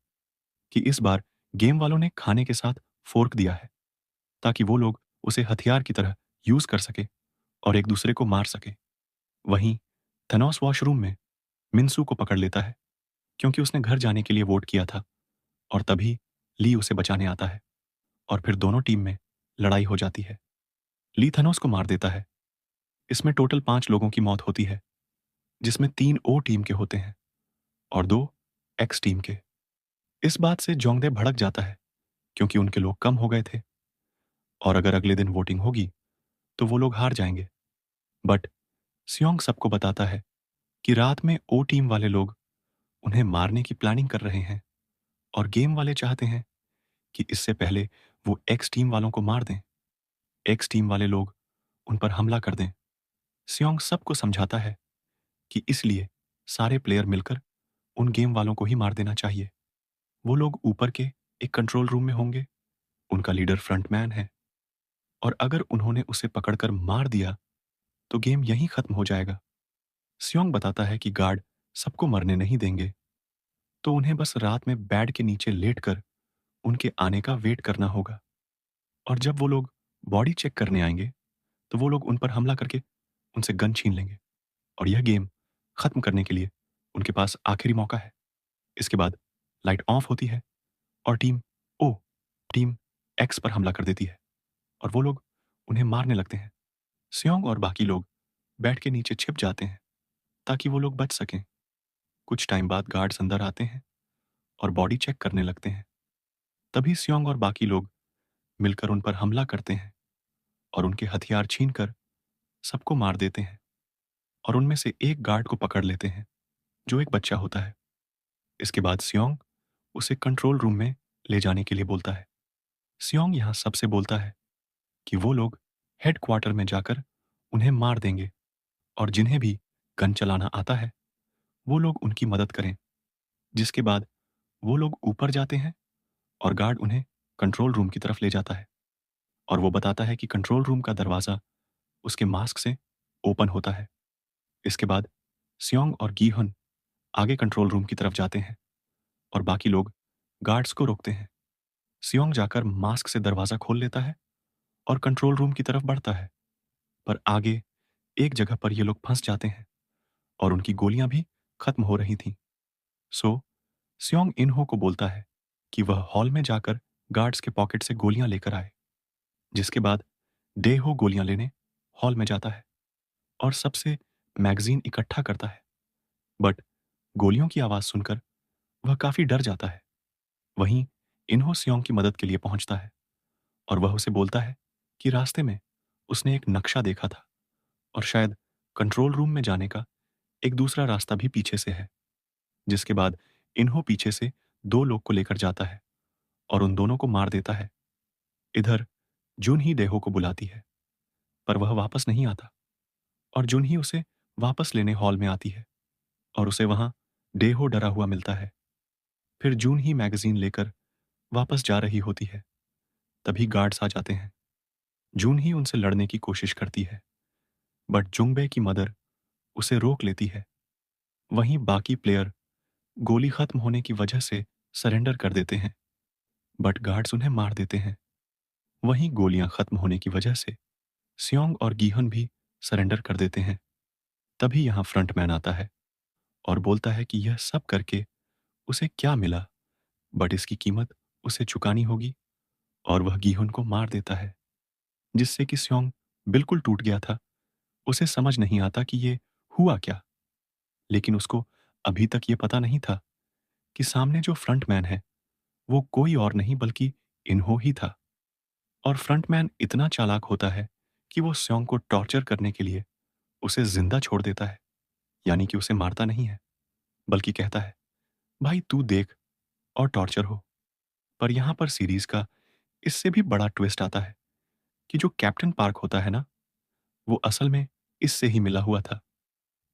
कि इस बार गेम वालों ने खाने के साथ फोर्क दिया है ताकि वो लोग उसे हथियार की तरह यूज कर सके और एक दूसरे को मार सके। वहीं थेनोस वॉशरूम में मिन्सू को पकड़ लेता है क्योंकि उसने घर जाने के लिए वोट किया था और तभी ली उसे बचाने आता है और फिर दोनों टीम में लड़ाई हो जाती है। ली थेनोस को मार देता है। इसमें टोटल 5 लोगों की मौत होती है जिसमें 3 ओ टीम के होते हैं और 2 एक्स टीम के। इस बात से जोंगदे भड़क जाता है क्योंकि उनके लोग कम हो गए थे और अगर अगले दिन वोटिंग होगी तो वो लोग हार जाएंगे। बट सियोंग सबको बताता है कि रात में ओ टीम वाले लोग उन्हें मारने की प्लानिंग कर रहे हैं और गेम वाले चाहते हैं कि इससे पहले वो एक्स टीम वालों को मार दें, एक्स टीम वाले लोग उन पर हमला कर दें। सियोंग सबको समझाता है कि इसलिए सारे प्लेयर मिलकर उन गेम वालों को ही मार देना चाहिए। वो लोग ऊपर के एक कंट्रोल रूम में होंगे, उनका लीडर फ्रंटमैन है और अगर उन्होंने उसे पकड़कर मार दिया तो गेम यहीं खत्म हो जाएगा। सियोंग बताता है कि गार्ड सबको मरने नहीं देंगे, तो उन्हें बस रात में बेड के नीचे लेटकर उनके आने का वेट करना होगा और जब वो लोग बॉडी चेक करने आएंगे तो वो लोग उन पर हमला करके उनसे गन छीन लेंगे और यह गेम खत्म करने के लिए उनके पास आखिरी मौका है। इसके बाद लाइट ऑफ होती है और ओ टीम एक्स पर हमला कर देती है और वो लोग उन्हें मारने लगते हैं। सियोंग और बाकी लोग बेड के नीचे छिप जाते हैं ताकि वो लोग बच सकें। कुछ टाइम बाद गार्ड्स अंदर आते हैं और बॉडी चेक करने लगते हैं। तभी सियोंग और बाकी लोग मिलकर उन पर हमला करते हैं और उनके हथियार छीनकर सबको मार देते हैं और उनमें से एक गार्ड को पकड़ लेते हैं जो एक बच्चा होता है। इसके बाद सियोंग उसे कंट्रोल रूम में ले जाने के लिए बोलता है। सियोंग यहाँ सबसे बोलता है कि वो लोग हेड क्वार्टर में जाकर उन्हें मार देंगे और जिन्हें भी गन चलाना आता है वो लोग उनकी मदद करें। जिसके बाद वो लोग ऊपर जाते हैं और गार्ड उन्हें कंट्रोल रूम की तरफ ले जाता है और वो बताता है कि कंट्रोल रूम का दरवाज़ा उसके मास्क से ओपन होता है। इसके बाद सियोंग और गीहन आगे कंट्रोल रूम की तरफ जाते हैं और बाकी लोग गार्ड्स को रोकते हैं। सियोंग जाकर मास्क से दरवाज़ा खोल लेता है और कंट्रोल रूम की तरफ बढ़ता है, पर आगे एक जगह पर ये लोग फंस जाते हैं और उनकी गोलियां भी खत्म हो रही थीं। सो सियोंग इन्हो को बोलता है कि वह हॉल में जाकर गार्ड्स के पॉकेट से गोलियां लेकर आए। जिसके बाद डेहो गोलियां लेने हॉल में जाता है और सबसे मैगजीन इकट्ठा करता है। बट गोलियों की आवाज सुनकर वह काफी डर जाता है। वहीं इन्हो सियोंग की मदद के लिए पहुंचता है और वह उसे बोलता है कि रास्ते में उसने एक नक्शा देखा था और शायद कंट्रोल रूम में जाने का एक दूसरा रास्ता भी पीछे से है, जिसके बाद इन्हो पीछे से 2 लोग को लेकर जाता है और उन दोनों को मार देता है। इधर जून ही डेहो को बुलाती है, पर वह वापस नहीं आता और जून ही उसे वापस लेने हॉल में आती है और उसे वहां डेहो डरा हुआ मिलता है। फिर जून ही मैगजीन लेकर वापस जा रही होती है, तभी गार्ड्स आ जाते हैं। जून ही उनसे लड़ने की कोशिश करती है, बट जुंगबे की मदर उसे रोक लेती है। वहीं बाकी प्लेयर गोली खत्म होने की वजह से सरेंडर कर देते हैं, बट गार्ड्स उन्हें मार देते हैं। वहीं गोलियां खत्म होने की वजह से सियोंग और गीहन भी सरेंडर कर देते हैं। तभी यहां फ्रंटमैन आता है और बोलता है कि यह सब करके उसे क्या मिला, बट इसकी कीमत उसे चुकानी होगी, और वह गीहुन को मार देता है, जिससे कि सियोंग बिल्कुल टूट गया था। उसे समझ नहीं आता कि ये हुआ क्या, लेकिन उसको अभी तक ये पता नहीं था कि सामने जो फ्रंटमैन है वो कोई और नहीं बल्कि इन्हो ही था। और फ्रंटमैन इतना चालाक होता है कि वो सियोंग को टॉर्चर करने के लिए उसे जिंदा छोड़ देता है, यानी कि उसे मारता नहीं है, बल्कि कहता है, भाई तू देख और टॉर्चर हो। पर यहां पर सीरीज का इससे भी बड़ा ट्विस्ट आता है कि जो कैप्टन पार्क होता है ना, वो असल में इससे ही मिला हुआ था,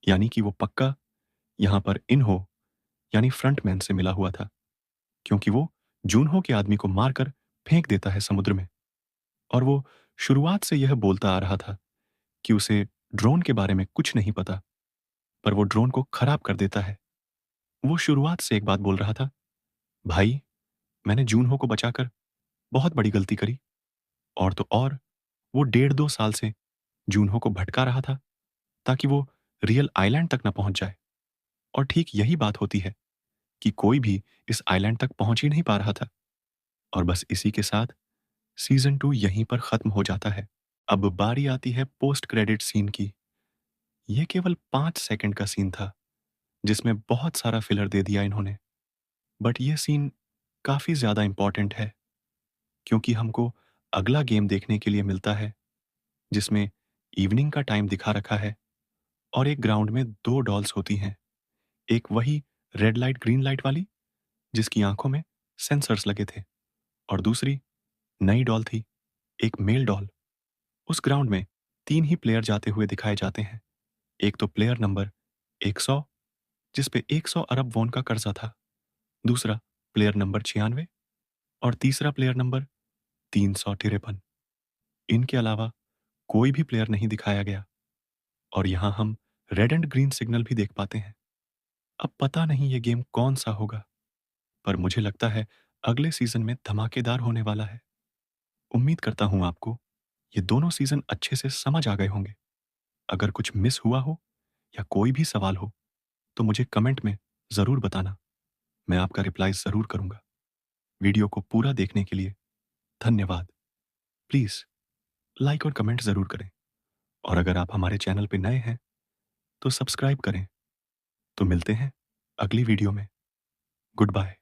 यानी कि वो पक्का यहां पर इन्हो यानी फ्रंटमैन से मिला हुआ था, क्योंकि वो जूनहो के आदमी को मारकर फेंक देता है समुद्र में। और वो शुरुआत से यह बोलता आ रहा था कि उसे ड्रोन के बारे में कुछ नहीं पता, पर वो ड्रोन को खराब कर देता है। वो शुरुआत से एक बात बोल रहा था, भाई मैंने जूनहो को बचाकर बहुत बड़ी गलती करी, और तो और वो 1.5-2 साल से जूनहो को भटका रहा था ताकि वो रियल आइलैंड तक न पहुंच जाए। और ठीक यही बात होती है कि कोई भी इस आइलैंड तक पहुंच ही नहीं पा रहा था। और बस इसी के साथ सीजन 2 यहीं पर खत्म हो जाता है। अब बारी आती है पोस्ट क्रेडिट सीन की। यह केवल 5 सेकंड का सीन था, जिसमें बहुत सारा फिलर दे दिया इन्होंने, बट यह सीन काफी ज्यादा इंपॉर्टेंट है, क्योंकि हमको अगला गेम देखने के लिए मिलता है, जिसमें इवनिंग का टाइम दिखा रखा है और एक ग्राउंड में 2 डॉल्स होती हैं। एक वही रेड लाइट ग्रीन लाइट वाली, जिसकी आंखों में सेंसर्स लगे थे, और दूसरी नई डॉल थी, एक मेल डॉल। उस ग्राउंड में 3 ही प्लेयर जाते हुए दिखाए जाते हैं। एक तो प्लेयर नंबर 100, जिस पे 100 अरब वॉन का कर्जा था। दूसरा प्लेयर नंबर 96 और तीसरा प्लेयर नंबर 353। इनके अलावा कोई भी प्लेयर नहीं दिखाया गया। और यहां हम रेड एंड ग्रीन सिग्नल भी देख पाते हैं। अब पता नहीं ये गेम कौन सा होगा, पर मुझे लगता है अगले सीजन में धमाकेदार होने वाला है। उम्मीद करता हूं आपको ये दोनों सीजन अच्छे से समझ आ गए होंगे। अगर कुछ मिस हुआ हो या कोई भी सवाल हो तो मुझे कमेंट में जरूर बताना, मैं आपका रिप्लाई जरूर करूंगा। वीडियो को पूरा देखने के लिए धन्यवाद। प्लीज लाइक और कमेंट जरूर करें, और अगर आप हमारे चैनल पे नए हैं तो सब्सक्राइब करें। तो मिलते हैं अगली वीडियो में। Good bye.